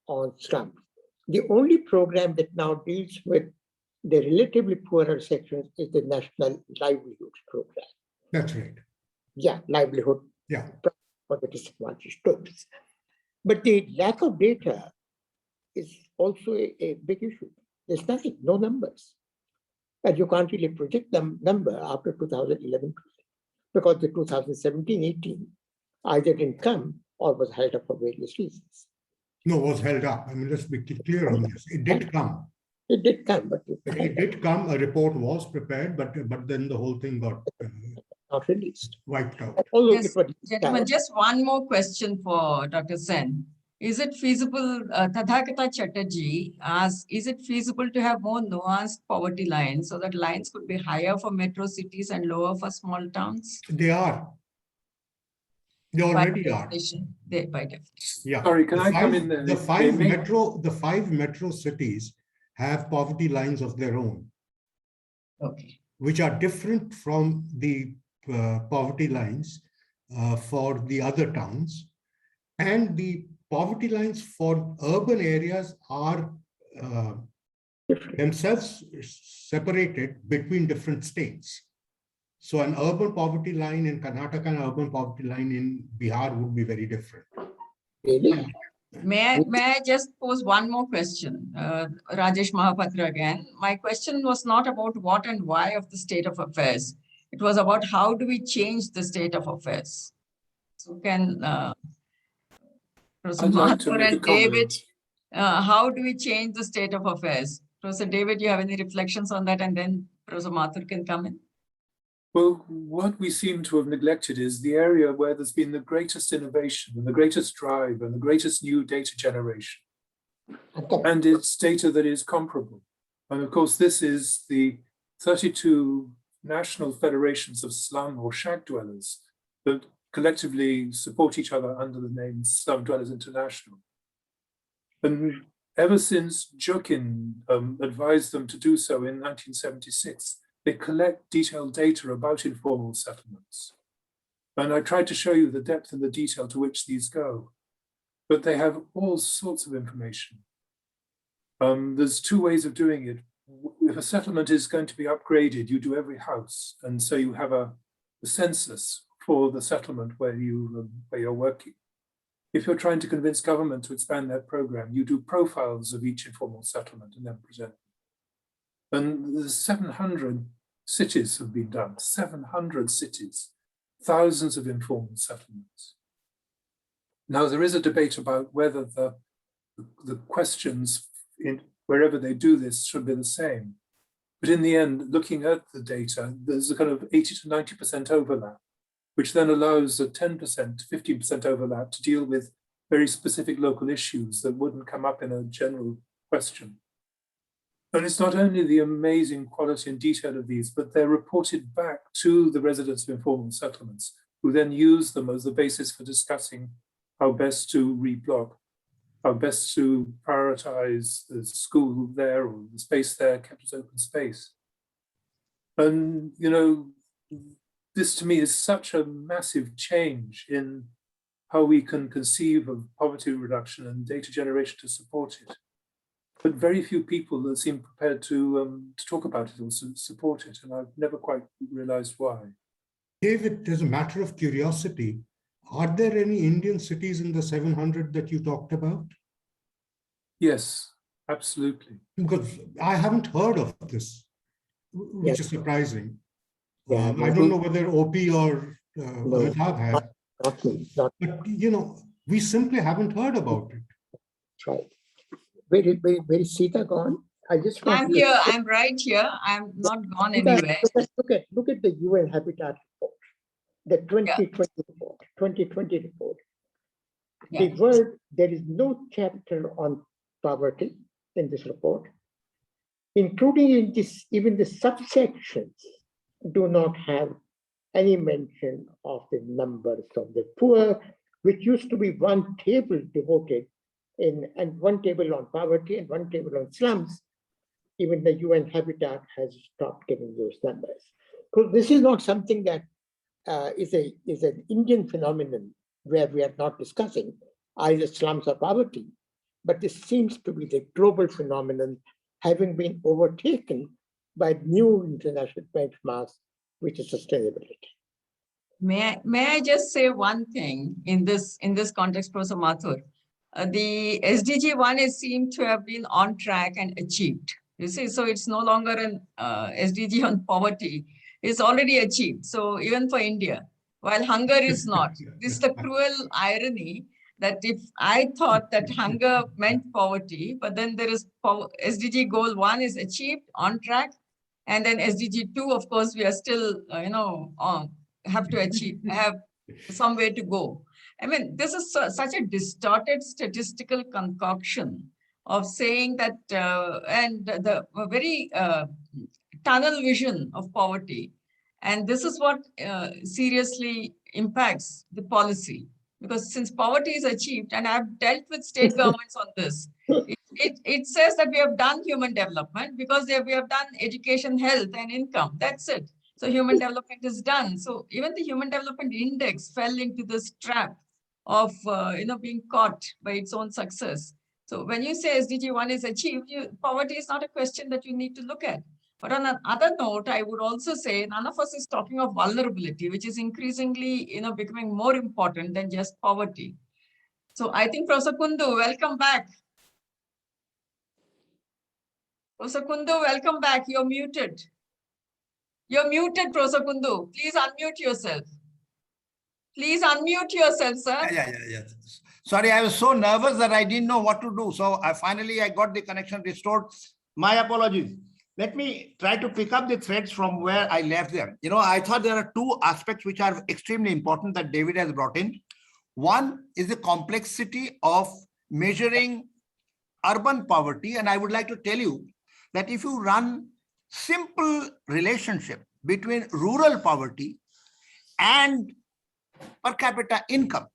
on slums. The only program that now deals with the relatively poorer sections is the National Livelihoods Program. That's right. Yeah, livelihood. Yeah. For the disadvantaged groups. But the lack of data is also a big issue. There's nothing, no numbers. And you can't really project the number after 2011, because the 2017-18 either didn't come or was held up for various reasons. No, was held up. I mean, let's be clear on this. It did come. It did come, but it did come. A report was prepared, but then the whole thing got not released, wiped out. Yes, gentlemen, just one more question for Dr. Sen. Is it feasible, Tathagata Chatterjee asks, is it feasible to have more nuanced poverty lines so that lines could be higher for metro cities and lower for small towns? They are. They already are. By definition. Yeah. Sorry, can I come in there? The five metro cities have poverty lines of their own. Okay. Which are different from the poverty lines for the other towns, and the poverty lines for urban areas are themselves separated between different states. So an urban poverty line in Karnataka and an urban poverty line in Bihar would be very different. Really? May I just pose one more question? Rajesh Mahapatra again. My question was not about what and why of the state of affairs. It was about how do we change the state of affairs? So can Professor Mathur and David, how do we change the state of affairs? Professor David, you have any reflections on that? And then Professor Mathur can come in. Well, what we seem to have neglected is the area where there's been the greatest innovation and the greatest drive and the greatest new data generation. And it's data that is comparable. And of course, this is the 32 national federations of slum or shack dwellers that collectively support each other under the name Slum Dwellers International. And ever since Jukin advised them to do so in 1976, they collect detailed data about informal settlements. And I tried to show you the depth and the detail to which these go, but they have all sorts of information. There's two ways of doing it. If a settlement is going to be upgraded, you do every house. And so you have a census for the settlement where you're working. If you're trying to convince government to expand their program, you do profiles of each informal settlement and then present them. And the 700 cities have been done, 700 cities, thousands of informal settlements. Now, there is a debate about whether the questions in wherever they do this should be the same. But in the end, looking at the data, there's a kind of 80 to 90% overlap, which then allows a 10% to 15% overlap to deal with very specific local issues that wouldn't come up in a general question. And it's not only the amazing quality and detail of these, but they're reported back to the residents of informal settlements, who then use them as the basis for discussing how best to reblock, how best to prioritize the school there or the space there, kept as open space. And, you know, this to me is such a massive change in how we can conceive of poverty reduction and data generation to support it. But very few people seem prepared to talk about it or support it, and I've never quite realized why. David, as a matter of curiosity, are there any Indian cities in the 700 that you talked about? Yes, absolutely. Because I haven't heard of this, which Yes. is surprising. Yeah, I don't know whether OP or Amitabh have. Not me, not But, you know, we simply haven't heard about it. right. Where is Seeta gone? I just want I'm to here. I'm right here. I'm not gone Seeta, anywhere. look at the UN Habitat report, the 2020 report. Yeah. The word, there is no chapter on poverty in this report, including in this, even the subsections do not have any mention of the numbers of the poor, which used to be one table devoted and one table on poverty and one table on slums. Even the UN Habitat has stopped giving those numbers. So this is not something that is an Indian phenomenon where we are not discussing either slums or poverty, but this seems to be the global phenomenon, having been overtaken by new international benchmarks, which is sustainability. May I just say one thing in this context, Professor Mathur? The SDG 1 is seemed to have been on track and achieved. You see, so it's no longer an SDG on poverty. It's already achieved. So even for India, while hunger is not. This is the cruel irony that if I thought that hunger meant poverty, but then there is SDG goal 1 is achieved, on track, and then SDG 2, of course, we are still, have to achieve, have some way to go. I mean, this is such a distorted statistical concoction of saying that, and the very tunnel vision of poverty. And this is what seriously impacts the policy. Because since poverty is achieved, and I've dealt with state governments on this, it says that we have done human development because we have done education, health, and income. That's it. So human development is done. So even the Human Development Index fell into this trap of being caught by its own success. So when you say SDG 1 is achieved, poverty is not a question that you need to look at. But on another note, I would also say none of us is talking of vulnerability, which is increasingly becoming more important than just poverty. So I think Professor Kundu, welcome back. Professor Kundu, welcome back. You're muted. You're muted, Professor Kundu. Please unmute yourself. Please unmute yourself, sir. Yeah. Sorry, I was so nervous that I didn't know what to do. So finally I got the connection restored. My apologies. Let me try to pick up the threads from where I left them. I thought there are two aspects which are extremely important that David has brought in. One is the complexity of measuring urban poverty. And I would like to tell you that if you run simple relationship between rural poverty and per capita income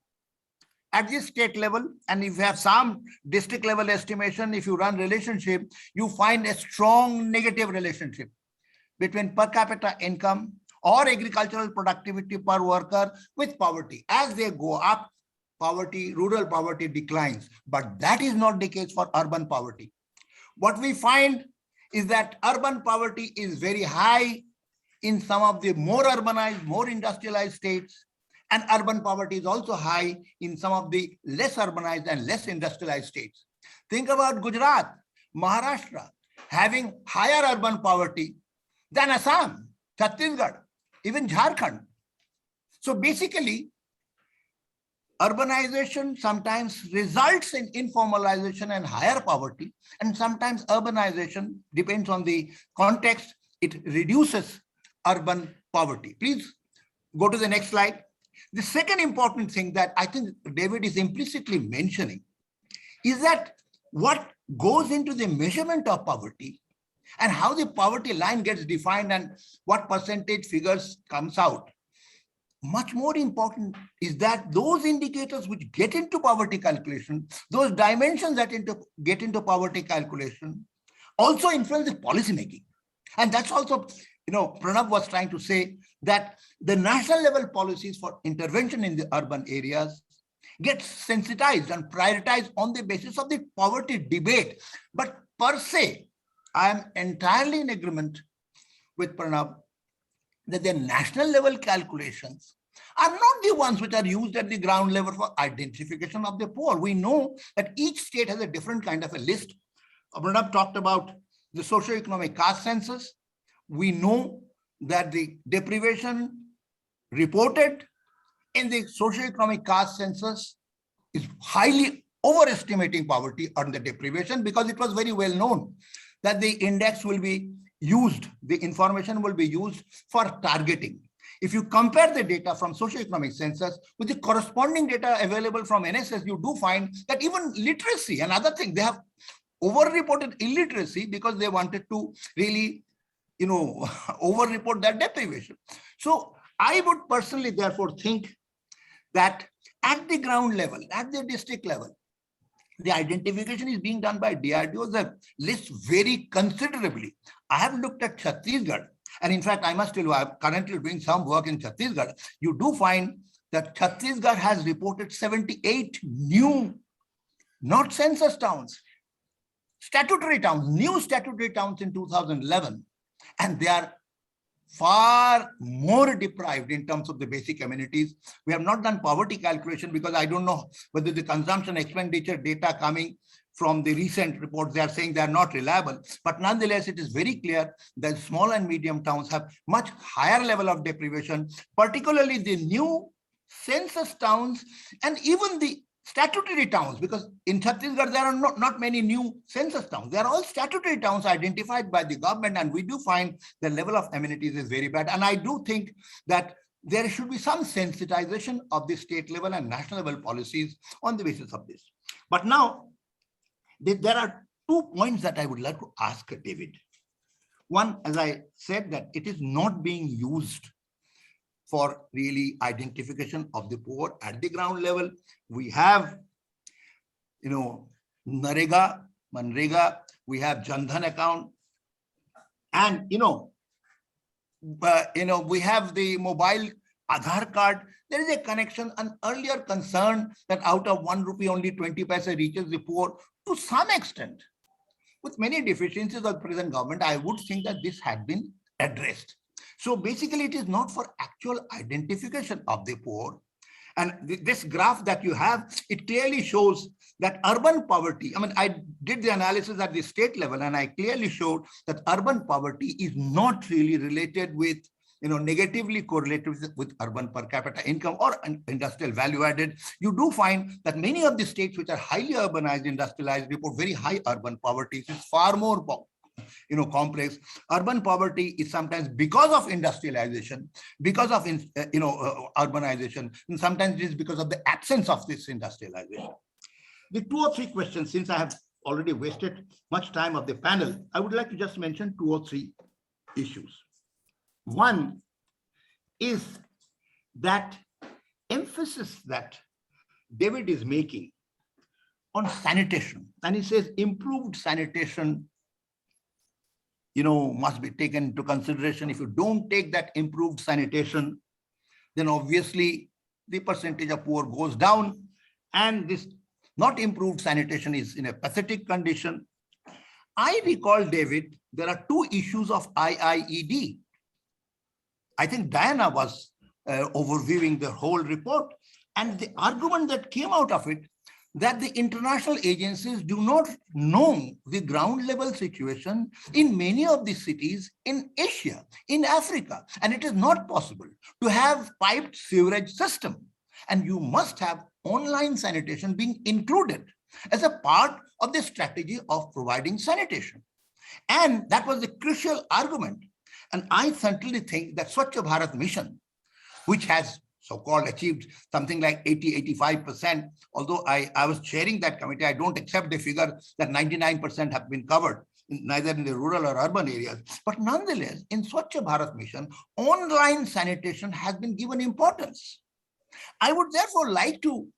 at the state level, and if you have some district level estimation, if you run relationship, you find a strong negative relationship between per capita income or agricultural productivity per worker with poverty. As they go up, rural poverty declines, but that is not the case for urban poverty. What we find is that urban poverty is very high in some of the more urbanized, more industrialized states, and urban poverty is also high in some of the less urbanized and less industrialized states. Think about Gujarat, Maharashtra, having higher urban poverty than Assam, Chhattisgarh, even Jharkhand. So basically, urbanization sometimes results in informalization and higher poverty, and sometimes urbanization, depends on the context, it reduces urban poverty. Please go to the next slide. The second important thing that I think David is implicitly mentioning is that what goes into the measurement of poverty and how the poverty line gets defined and what percentage figures comes out. Much more important is that those indicators which get into poverty calculation, those dimensions that get into poverty calculation also influence the policy making. And that's also, Pranab was trying to say that the national level policies for intervention in the urban areas get sensitized and prioritized on the basis of the poverty debate. But per se, I am entirely in agreement with Pranab that the national level calculations are not the ones which are used at the ground level for identification of the poor. We know that each state has a different kind of a list. Pranab talked about the socioeconomic caste census. We know that the deprivation reported in the socioeconomic caste census is highly overestimating poverty or the deprivation, because it was very well known that the index will be used, the information will be used for targeting. If you compare the data from socioeconomic census with the corresponding data available from NSS, you do find that even literacy, another thing, they have overreported illiteracy because they wanted to really, overreport that deprivation. So I would personally therefore think that at the ground level, at the district level, the identification is being done by DRDO. The list vary considerably. I have looked at Chhattisgarh, and in fact, I must tell you, I'm currently doing some work in Chhattisgarh. You do find that Chhattisgarh has reported 78 new, not census towns, statutory towns, new statutory towns in 2011, and they are far more deprived in terms of the basic amenities. We have not done poverty calculation because I don't know whether the consumption expenditure data coming from the recent reports, they are saying they are not reliable. But nonetheless, it is very clear that small and medium towns have much higher level of deprivation, particularly the new census towns and even the statutory towns, because in Chhattisgarh, there are not many new census towns. They are all statutory towns identified by the government, and we do find the level of amenities is very bad. And I do think that there should be some sensitization of the state level and national level policies on the basis of this. But now, there are 2 points that I would like to ask David. One, as I said, that it is not being used for really identification of the poor at the ground level. We have, Narega, Manrega, we have Jan Dhan account, and we have the mobile Aadhaar card. There is a connection. An earlier concern that out of 1 rupee only 20 paisa reaches the poor to some extent. With many deficiencies of the present government, I would think that this had been addressed. So basically, it is not for actual identification of the poor. And this graph that you have, it clearly shows that urban poverty, I did the analysis at the state level, and I clearly showed that urban poverty is not really related with, negatively correlated with urban per capita income or industrial value added. You do find that many of the states which are highly urbanized, industrialized, report very high urban poverty. It's far more complex. Urban poverty is sometimes because of industrialization, because of urbanization, and sometimes it is because of the absence of this industrialization. The 2 or 3 questions, since I have already wasted much time of the panel, I would like to just mention 2 or 3 issues. One is that emphasis that David is making on sanitation, and he says improved sanitation must be taken into consideration. If you don't take that improved sanitation, then obviously the percentage of poor goes down, and this not improved sanitation is in a pathetic condition. I recall, David, there are 2 issues of IIED. I think Diana was overviewing the whole report, and the argument that came out of it, that the international agencies do not know the ground level situation in many of the cities in Asia, in Africa, and it is not possible to have piped sewerage system. And you must have online sanitation being included as a part of the strategy of providing sanitation. And that was the crucial argument. And I certainly think that Swachh Bharat mission, which has so-called achieved something like 80-85%, although I was chairing that committee, I don't accept the figure that 99% have been covered, neither in the rural or urban areas. But nonetheless, in Swachh Bharat mission, online sanitation has been given importance. I would therefore like to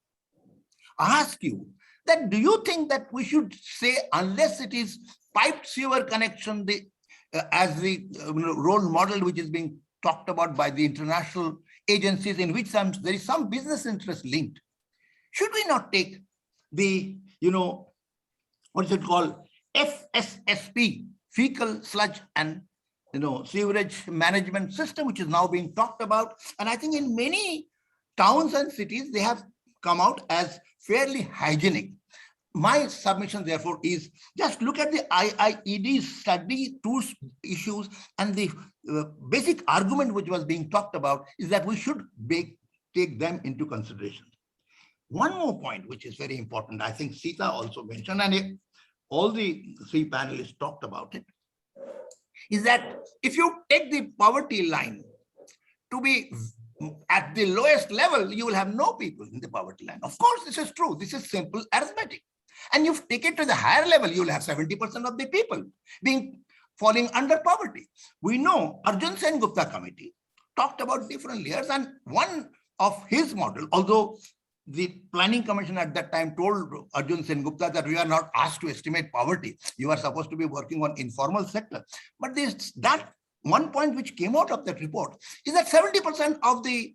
ask you that, do you think that we should say, unless it is piped sewer connection, as the role model which is being talked about by the international agencies, in which there is some business interest linked, should we not take the, what is it called, FSSP, fecal sludge and sewerage management system, which is now being talked about? And I think in many towns and cities, they have come out as fairly hygienic. My submission, therefore, is just look at the IIED study 2 issues, and the basic argument which was being talked about is that we should make take them into consideration. One more point, which is very important, I think Seeta also mentioned, and all the three panelists talked about it, is that if you take the poverty line to be at the lowest level, you will have no people in the poverty line. Of course, this is true. This is simple arithmetic. And you take it to the higher level, you will have 70% of the people falling under poverty. We know Arjun Sen Gupta committee talked about different layers, and one of his model, although the planning commission at that time told Arjun Sen Gupta that we are not asked to estimate poverty. You are supposed to be working on informal sector. But that one point which came out of that report is that 70% of the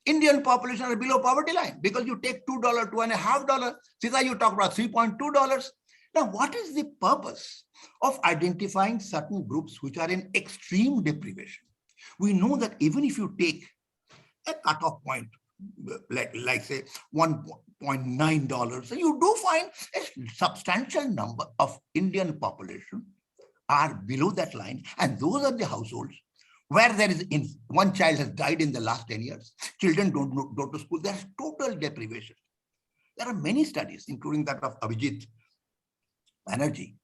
Indian population are below poverty line, because you take $2, $2.50. Seeta, you talk about $3.2. Now, what is the purpose of identifying certain groups which are in extreme deprivation? We know that even if you take a cutoff point, like say $1.9, so you do find a substantial number of Indian population are below that line. And those are the households where there is one child has died in the last 10 years. Children don't go to school. There's total deprivation. There are many studies, including that of Abhijit Banerjee,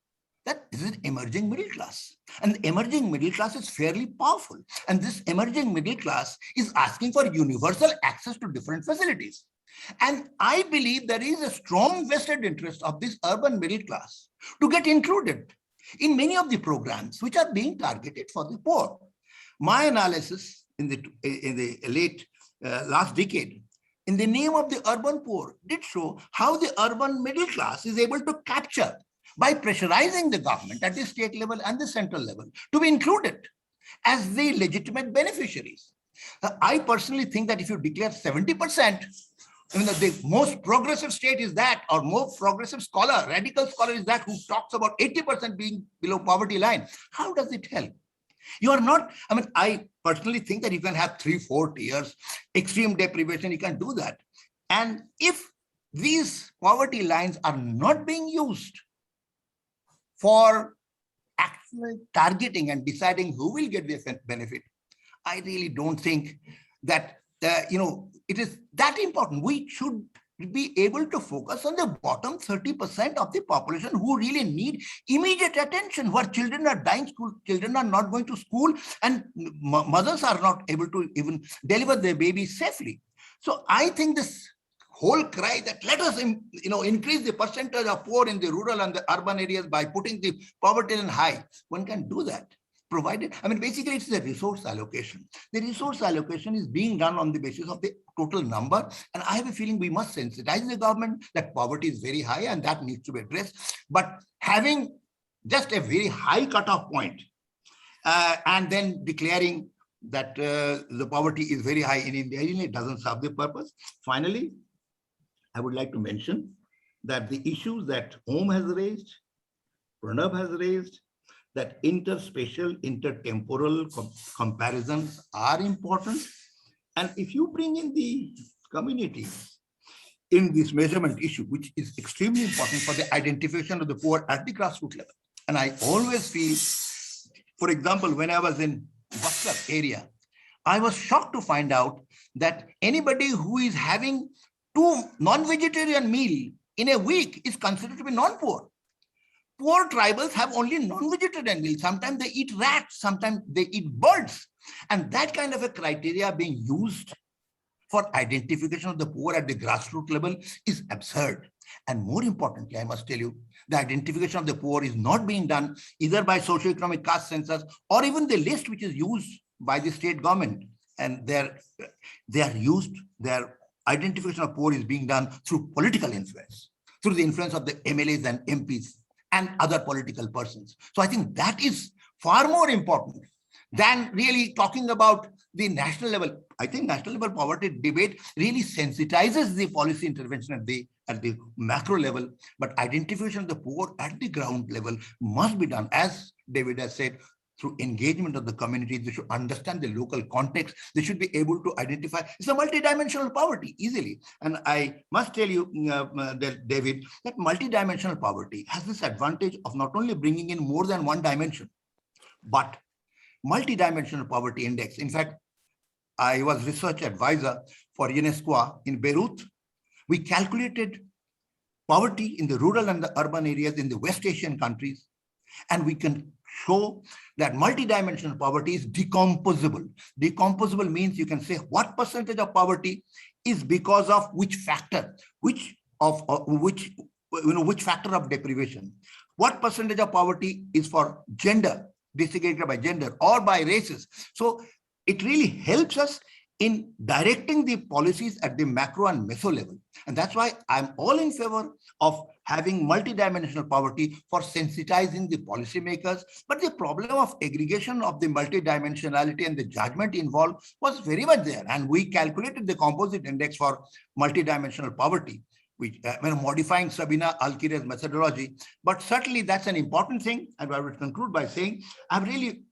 that this is emerging middle class. And the emerging middle class is fairly powerful. And this emerging middle class is asking for universal access to different facilities. And I believe there is a strong vested interest of this urban middle class to get included in many of the programs which are being targeted for the poor. My analysis in the late last decade, in the name of the urban poor, did show how the urban middle class is able to capture by pressurizing the government at the state level and the central level to be included as the legitimate beneficiaries. I personally think that if you declare 70%, I mean, the most progressive state is that, or more progressive scholar, radical scholar is that, who talks about 80% being below poverty line. How does it help? You are not, I mean, I personally think that you can have 3-4 tiers, extreme deprivation, you can do that. And if these poverty lines are not being used for actual targeting and deciding who will get the benefit, I really don't think that, it is that important. We should be able to focus on the bottom 30% of the population who really need immediate attention, where children are dying, children are not going to school, and mothers are not able to even deliver their babies safely. So I think this whole cry that let us increase the percentage of poor in the rural and the urban areas by putting the poverty line high, one can do that, provided, I mean, basically it's the resource allocation. The resource allocation is being done on the basis of the total number. And I have a feeling we must sensitize the government that poverty is very high and that needs to be addressed. But having just a very high cutoff point and then declaring that the poverty is very high in India, it doesn't serve the purpose. Finally, I would like to mention that the issues that Om has raised, Pranab has raised, that interspatial, intertemporal comparisons are important. And if you bring in the communities in this measurement issue, which is extremely important for the identification of the poor at the grassroots level. And I always feel, for example, when I was in Buxar area, I was shocked to find out that anybody who is having 2 non-vegetarian meals in a week is considered to be non-poor. Poor tribals have only non-vegetarian meals. Sometimes they eat rats, sometimes they eat birds. And that kind of a criteria being used for identification of the poor at the grassroots level is absurd. And more importantly, I must tell you, the identification of the poor is not being done either by socioeconomic caste census or even the list which is used by the state government. And their identification of poor is being done through political influence, through the influence of the MLAs and MPs and other political persons. So I think that is far more important than really talking about the national level. I think national level poverty debate really sensitizes the policy intervention at the macro level, but identification of the poor at the ground level must be done, as David has said, through engagement of the community. They should understand the local context. They should be able to identify. It's a multidimensional poverty easily. And I must tell you, David, that multidimensional poverty has this advantage of not only bringing in more than one dimension, but multidimensional poverty index. In fact, I was research advisor for UNESCO in Beirut. We calculated poverty in the rural and the urban areas in the West Asian countries. And we can show that multidimensional poverty is decomposable. Decomposable means you can say what percentage of poverty is because of which factor, which factor of deprivation. What percentage of poverty is for gender, desegregated by gender or by races. So it really helps us in directing the policies at the macro and meso level. And that's why I'm all in favor of having multidimensional poverty for sensitizing the policymakers. But the problem of aggregation of the multidimensionality and the judgment involved was very much there. And we calculated the composite index for multidimensional poverty, which modifying Sabina Al-Kire's methodology. But certainly that's an important thing. And I would conclude by saying I've really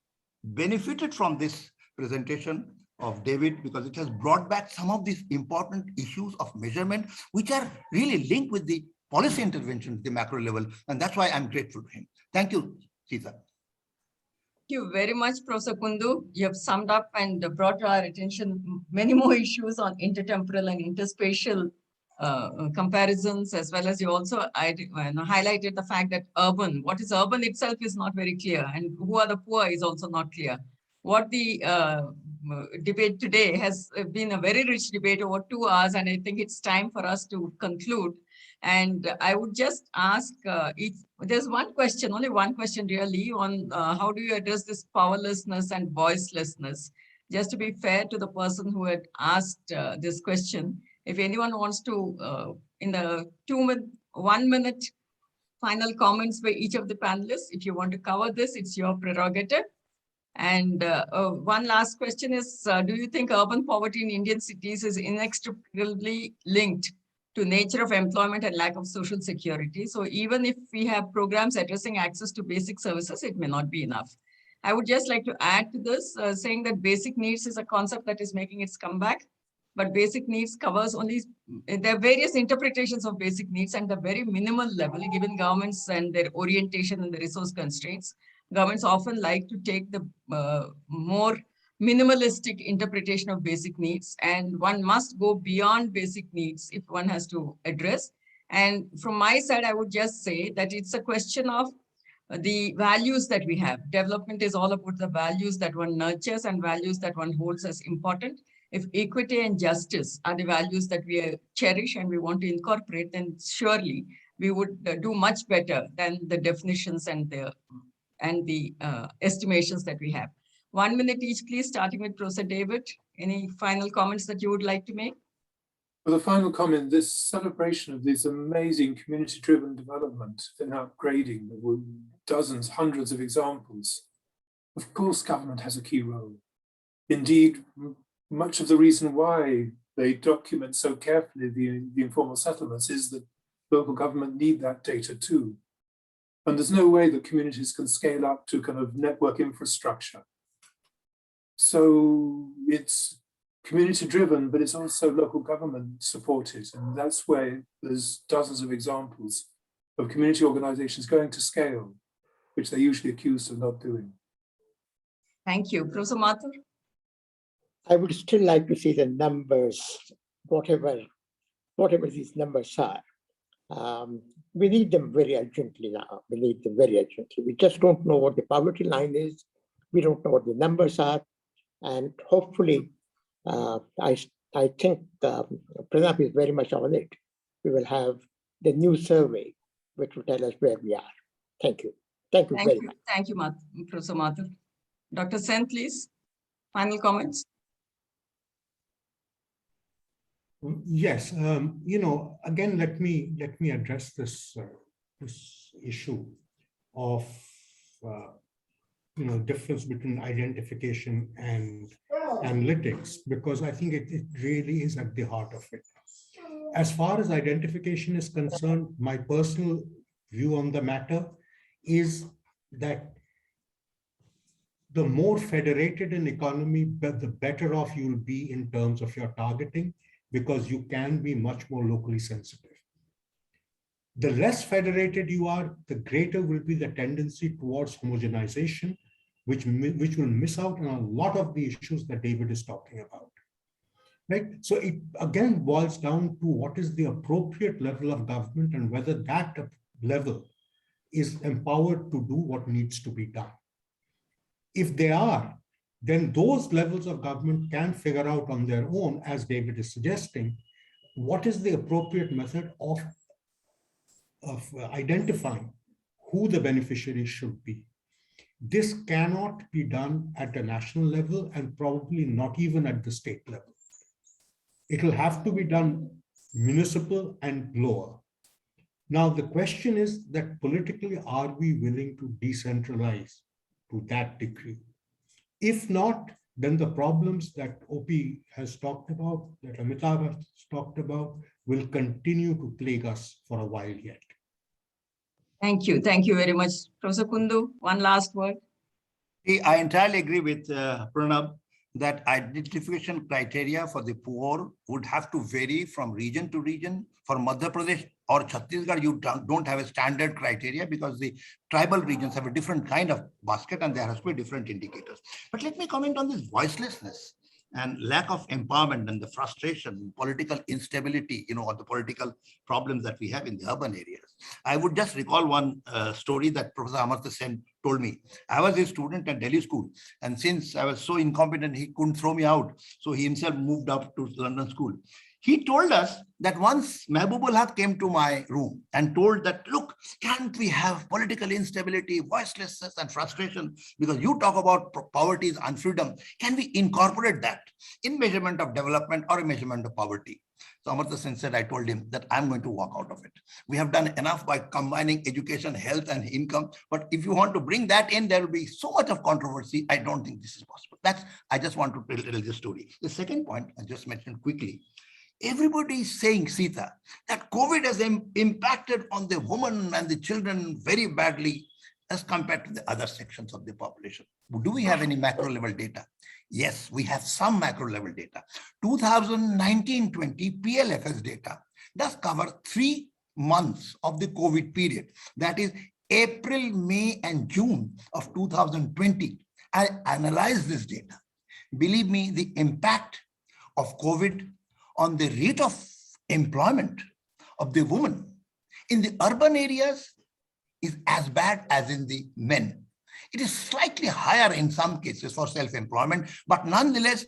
benefited from this presentation of David, because it has brought back some of these important issues of measurement, which are really linked with the policy intervention at the macro level. And that's why I'm grateful to him. Thank you, Seeta. Thank you very much, Professor Kundu. You have summed up and brought to our attention many more issues on intertemporal and interspatial comparisons, as well as you also highlighted the fact that what is urban itself is not very clear, and who are the poor is also not clear. What the debate today has been a very rich debate over 2 hours, and I think it's time for us to conclude. And I would just ask, if there's one question, only one question really, on how do you address this powerlessness and voicelessness? Just to be fair to the person who had asked this question, if anyone wants to, in the 1 minute final comments by each of the panelists, if you want to cover this, it's your prerogative. And one last question is, do you think urban poverty in Indian cities is inextricably linked to nature of employment and lack of social security? So even if we have programs addressing access to basic services, it may not be enough. I would just like to add to this, saying that basic needs is a concept that is making its comeback, but basic needs covers only, there are various interpretations of basic needs and the very minimal level, given governments and their orientation and the resource constraints. Governments often like to take the more minimalistic interpretation of basic needs, and one must go beyond basic needs if one has to address. And from my side, I would just say that it's a question of the values that we have. Development is all about the values that one nurtures and values that one holds as important. If equity and justice are the values that we cherish and we want to incorporate, then surely we would do much better than the definitions and the estimations that we have. 1 minute each, please, starting with Professor David. Any final comments that you would like to make? Well, the final comment, this celebration of this amazing community-driven development and upgrading, there were dozens, hundreds of examples. Of course, government has a key role. Indeed, much of the reason why they document so carefully the informal settlements is that local government need that data too. And there's no way that communities can scale up to kind of network infrastructure. So it's community driven, but it's also local government supported. And that's where there's dozens of examples of community organizations going to scale, which they're usually accused of not doing. Thank you. Professor Mathur? I would still like to see the numbers, whatever these numbers are. We need them very urgently now. We need them very urgently. We just don't know what the poverty line is. We don't know what the numbers are. And hopefully, I think Pranab is very much on it. We will have the new survey, which will tell us where we are. Thank you. Thank you very much. Thank you, Professor Mathur. Dr. Sen, please. Final comments. Yes, again, let me address this issue of difference between identification and analytics, because I think it really is at the heart of it. As far as identification is concerned, my personal view on the matter is that the more federated an economy, the better off you'll be in terms of your targeting, because you can be much more locally sensitive. The less federated you are, the greater will be the tendency towards homogenization, which will miss out on a lot of the issues that David is talking about. right? So it again boils down to what is the appropriate level of government and whether that level is empowered to do what needs to be done. If they are, then those levels of government can figure out on their own, as David is suggesting, what is the appropriate method of identifying who the beneficiaries should be. This cannot be done at a national level and probably not even at the state level. It will have to be done municipal and lower. Now, the question is that politically, are we willing to decentralize to that degree? If not, then the problems that OP has talked about, that Amitabh has talked about, will continue to plague us for a while yet. Thank you. Thank you very much. Professor Kundu, one last word. I entirely agree with Pranab that identification criteria for the poor would have to vary from region to region. For Madhya Pradesh or Chhattisgarh, you don't have a standard criteria because the tribal regions have a different kind of basket and there has to be different indicators. But let me comment on this voicelessness and lack of empowerment and the frustration, political instability, or the political problems that we have in the urban areas. I would just recall one story that Professor Pranab Sen told me. I was a student at Delhi school, and since I was so incompetent, he couldn't throw me out. So he himself moved up to London school. He told us that once Mehboob ul Haq came to my room and told that, look, can't we have political instability, voicelessness and frustration, because you talk about poverty and freedom. Can we incorporate that in measurement of development or a measurement of poverty? So Amitabh Sen said, I told him that I'm going to walk out of it. We have done enough by combining education, health and income. But if you want to bring that in, there will be so much of controversy. I don't think this is possible. I just want to tell this story. The second point I just mentioned quickly. Everybody is saying, Seeta, that COVID has impacted on the women and the children very badly as compared to the other sections of the population. Do we have any macro level data? Yes, we have some macro level data. 2019-20 PLFS data does cover 3 months of the COVID period. That is April, May, and June of 2020. I analyzed this data. Believe me, the impact of COVID on the rate of employment of the women in the urban areas is as bad as in the men. It is slightly higher in some cases for self-employment, but nonetheless,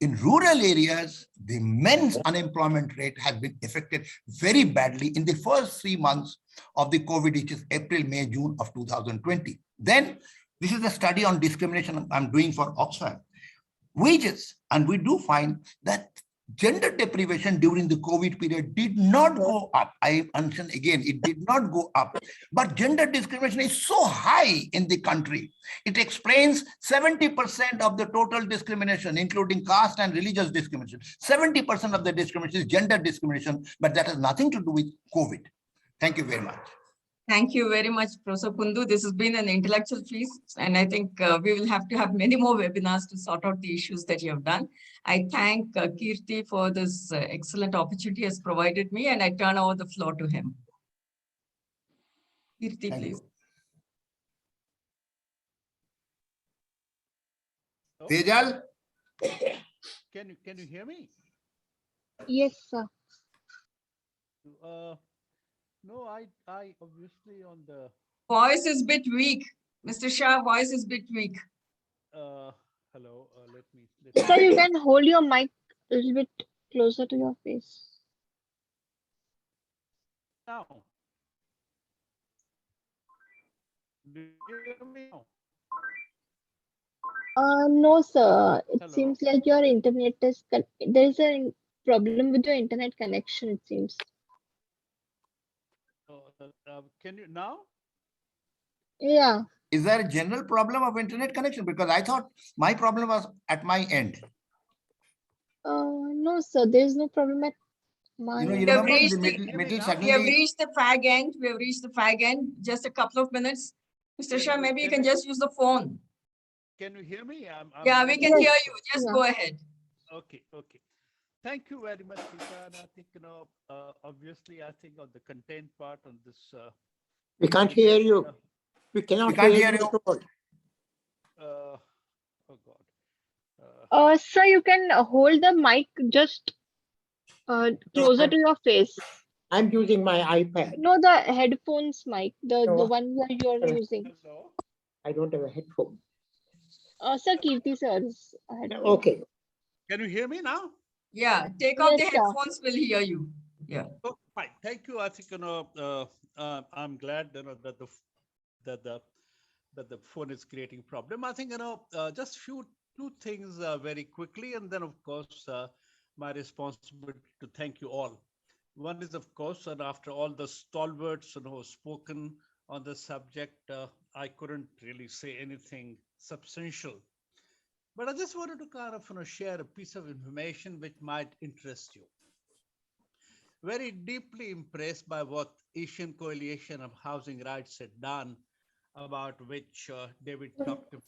in rural areas, the men's unemployment rate has been affected very badly in the first 3 months of the COVID, which is April, May, June of 2020. Then, this is a study on discrimination I'm doing for Oxfam. Wages, and we do find that gender deprivation during the COVID period did not go up. I mention again, it did not go up. But gender discrimination is so high in the country. It explains 70% of the total discrimination, including caste and religious discrimination. 70% of the discrimination is gender discrimination, but that has nothing to do with COVID. Thank you very much. Thank you very much, Professor Kundu. This has been an intellectual feast, and I think we will have to have many more webinars to sort out the issues that you have done. I thank Kirti for this excellent opportunity he has provided me, and I turn over the floor to him. Kirti, please. Tejal? Can you hear me? Yes, sir. No, I obviously on the Voice is a bit weak. Mr. Shah, voice is a bit weak. hello, let me Sir, you can hold your mic a little bit closer to your face. now. Do you hear me now? No, sir. It Hello? seems like your internet is, there is a problem with your internet connection, it seems. Can you now? Yeah. Is there a general problem of internet connection? Because I thought my problem was at my end. No, sir. There is no problem at my You end. remember reached the the- middle We have suddenly. reached the fag end. We have reached the fag end. Just a couple of minutes. Mr. Shah, maybe you can just use the phone. Can you hear me? Yeah, we can hear you. Just Yeah. go ahead. Okay. Thank you very much, Seeta. And I think, obviously, I think on the content part on this. We can't hear you. We cannot We can't hear hear you you. at all. Oh God. Sir, you can hold the mic just closer to your face. I'm using my iPad. No, the headphones mic, the No. one that you're using. Hello. I don't have a headphone. Sir, Kirti sir's headphone. Okay. Can you hear me now? Yeah, take off the Yes, sir. headphones, we'll hear you. Yeah. Oh, fine. Thank you. I think I'm glad that the phone is creating problem. I think just two things very quickly, and then of course my responsibility to thank you all. One is of course, and after all the stalwarts spoken on the subject, I couldn't really say anything substantial. But I just wanted to kind of share a piece of information which might interest you. Very deeply impressed by what Asian Coalition of Housing Rights had done, about which David talked about,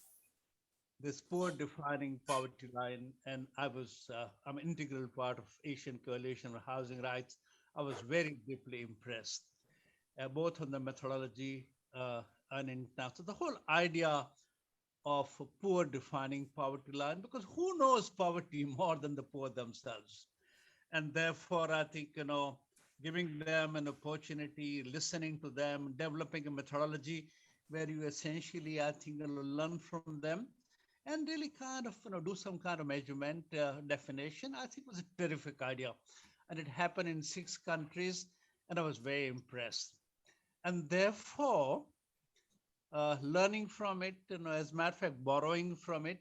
this poor defining poverty line. And I'm an integral part of Asian Coalition of Housing Rights. I was very deeply impressed, both on the methodology and in terms of the whole idea of poor defining poverty line, because who knows poverty more than the poor themselves? And therefore, I think, giving them an opportunity, listening to them, developing a methodology where you essentially, I think, learn from them and really kind of, do some kind of measurement definition, I think was a terrific idea. And it happened in 6 countries, and I was very impressed. And therefore, learning from it, as a matter of fact, borrowing from it,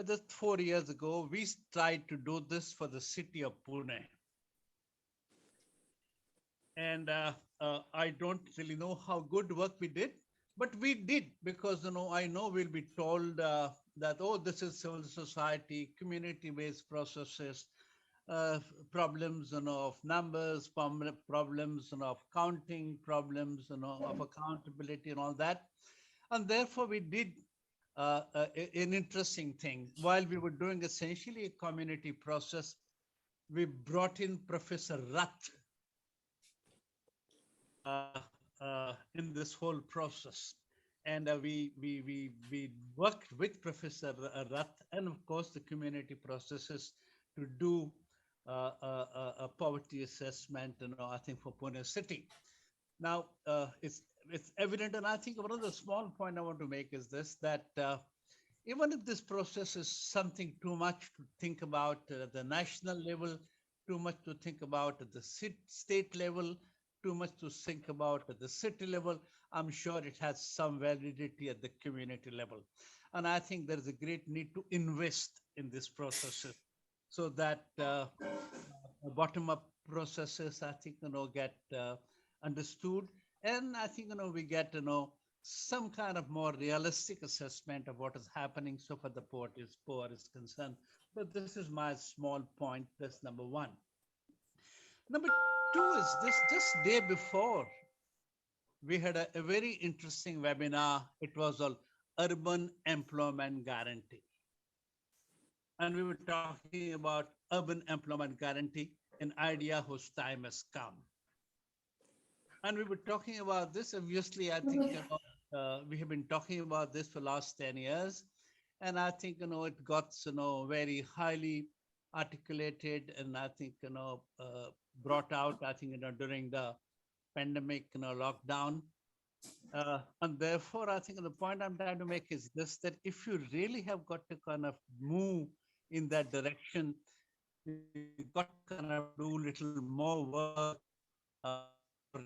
just 4 years ago, we tried to do this for the city of Pune. And I don't really know how good work we did, but we did, because I know we'll be told that, oh, this is civil society, community-based processes, problems of numbers, problems of counting, problems of accountability and all that. And therefore we did an interesting thing. While we were doing essentially a community process, we brought in Professor Rath in this whole process. And we worked with Professor Rath and of course the community processes to do a poverty assessment, I think for Pune city. Now, it's evident, and I think one of the small point I want to make is this, that even if this process is something too much to think about at the national level, too much to think about at the state level, too much to think about at the city level, I'm sure it has some validity at the community level. And I think there is a great need to invest in this process so that bottom-up processes, I think, get understood. And I think, we get, some kind of more realistic assessment of what is happening so far the poor is concerned. But this is my small point. That's number one. Number two is this, just day before, we had a very interesting webinar. It was on urban employment guarantee. And we were talking about urban employment guarantee, an idea whose time has come. And we were talking about this, obviously, I think, we have been talking about this for the last 10 years. And I think, it got, very highly articulated and I think, brought out, I think, during the pandemic, lockdown. And therefore, I think the point I'm trying to make is this, that if you really have got to kind of move in that direction, you've got to kind of do a little more work,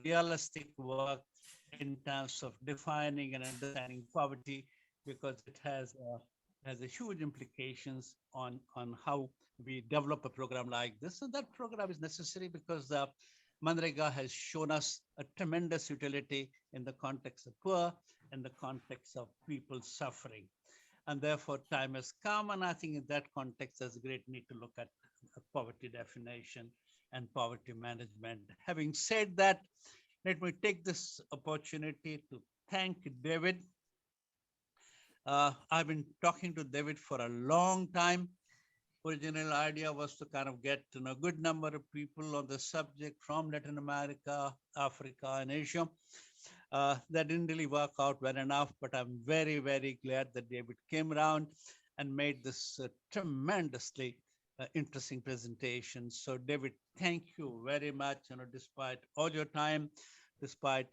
realistic work in terms of defining and understanding poverty, because it has a huge implications on how we develop a program like this. And that program is necessary because Manrega has shown us a tremendous utility in the context of poor, in the context of people suffering. And therefore time has come. And I think in that context, there's a great need to look at poverty definition and poverty management. Having said that, let me take this opportunity to thank David. I've been talking to David for a long time. Original idea was to kind of get a good number of people on the subject from Latin America, Africa, and Asia. That didn't really work out well enough, but I'm very, very glad that David came around. and made this tremendously interesting presentation. So David, thank you very much, despite all your time, despite,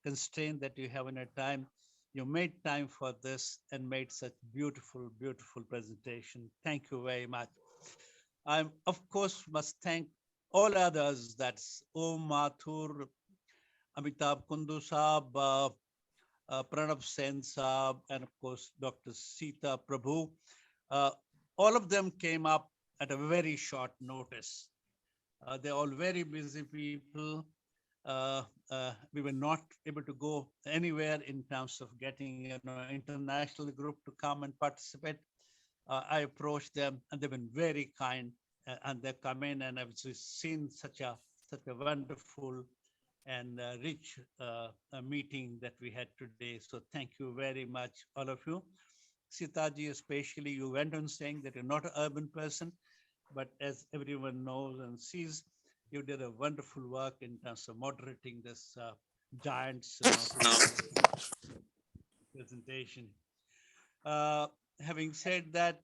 constraint that you have in your time, you made time for this and made such beautiful, beautiful presentation. Thank you very much. I, of course, must thank all others. That's Mathur, Amitabh, Kundu Saab, Pranab Sen Saab, and of course, Dr. Seeta, Prabhu. All of them came up at a very short notice. They're all very busy people. We were not able to go anywhere in terms of getting an international group to come and participate. I approached them and they've been very kind, and they come in, and I've seen such a wonderful and rich meeting that we had today. So thank you very much, all of you. Sitaji, especially, you went on saying that you're not an urban person, but as everyone knows and sees, you did a wonderful work in terms of moderating this giants presentation. Having said that,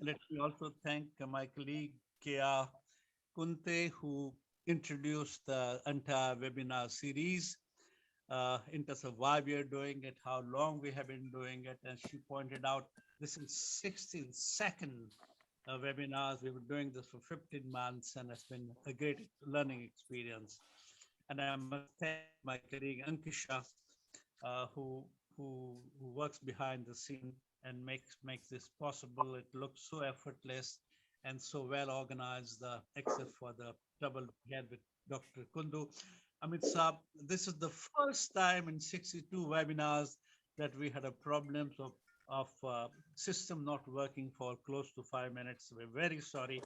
let me also thank my colleague, Kea Kunte, who introduced the entire webinar series in terms of why we are doing it, how long we have been doing it. And she pointed out this is 62nd webinars. We were doing this for 15 months, and it's been a great learning experience. And I must thank my colleague Ankisha, who works behind the scene and makes this possible. It looks so effortless and so well organized, except for the trouble we had with Dr. Kundu. Amitabh, this is the first time in 62 webinars that we had a problem of system not working for close to 5 minutes. We're very sorry,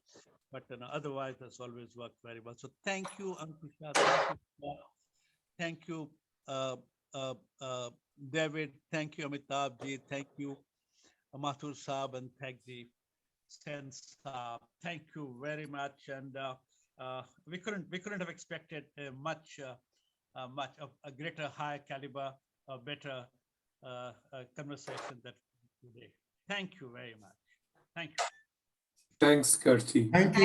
but otherwise it's always worked very well. So thank you, Ankisha. Thank you, David. Thank you, Amitabh ji. Thank you, Mathur Saab, and thank the Sen Saab. Thank you very much. And we couldn't have expected much of a greater, high caliber, better conversation that today. Thank you very much. Thank you. Thanks, Karti. Thank you.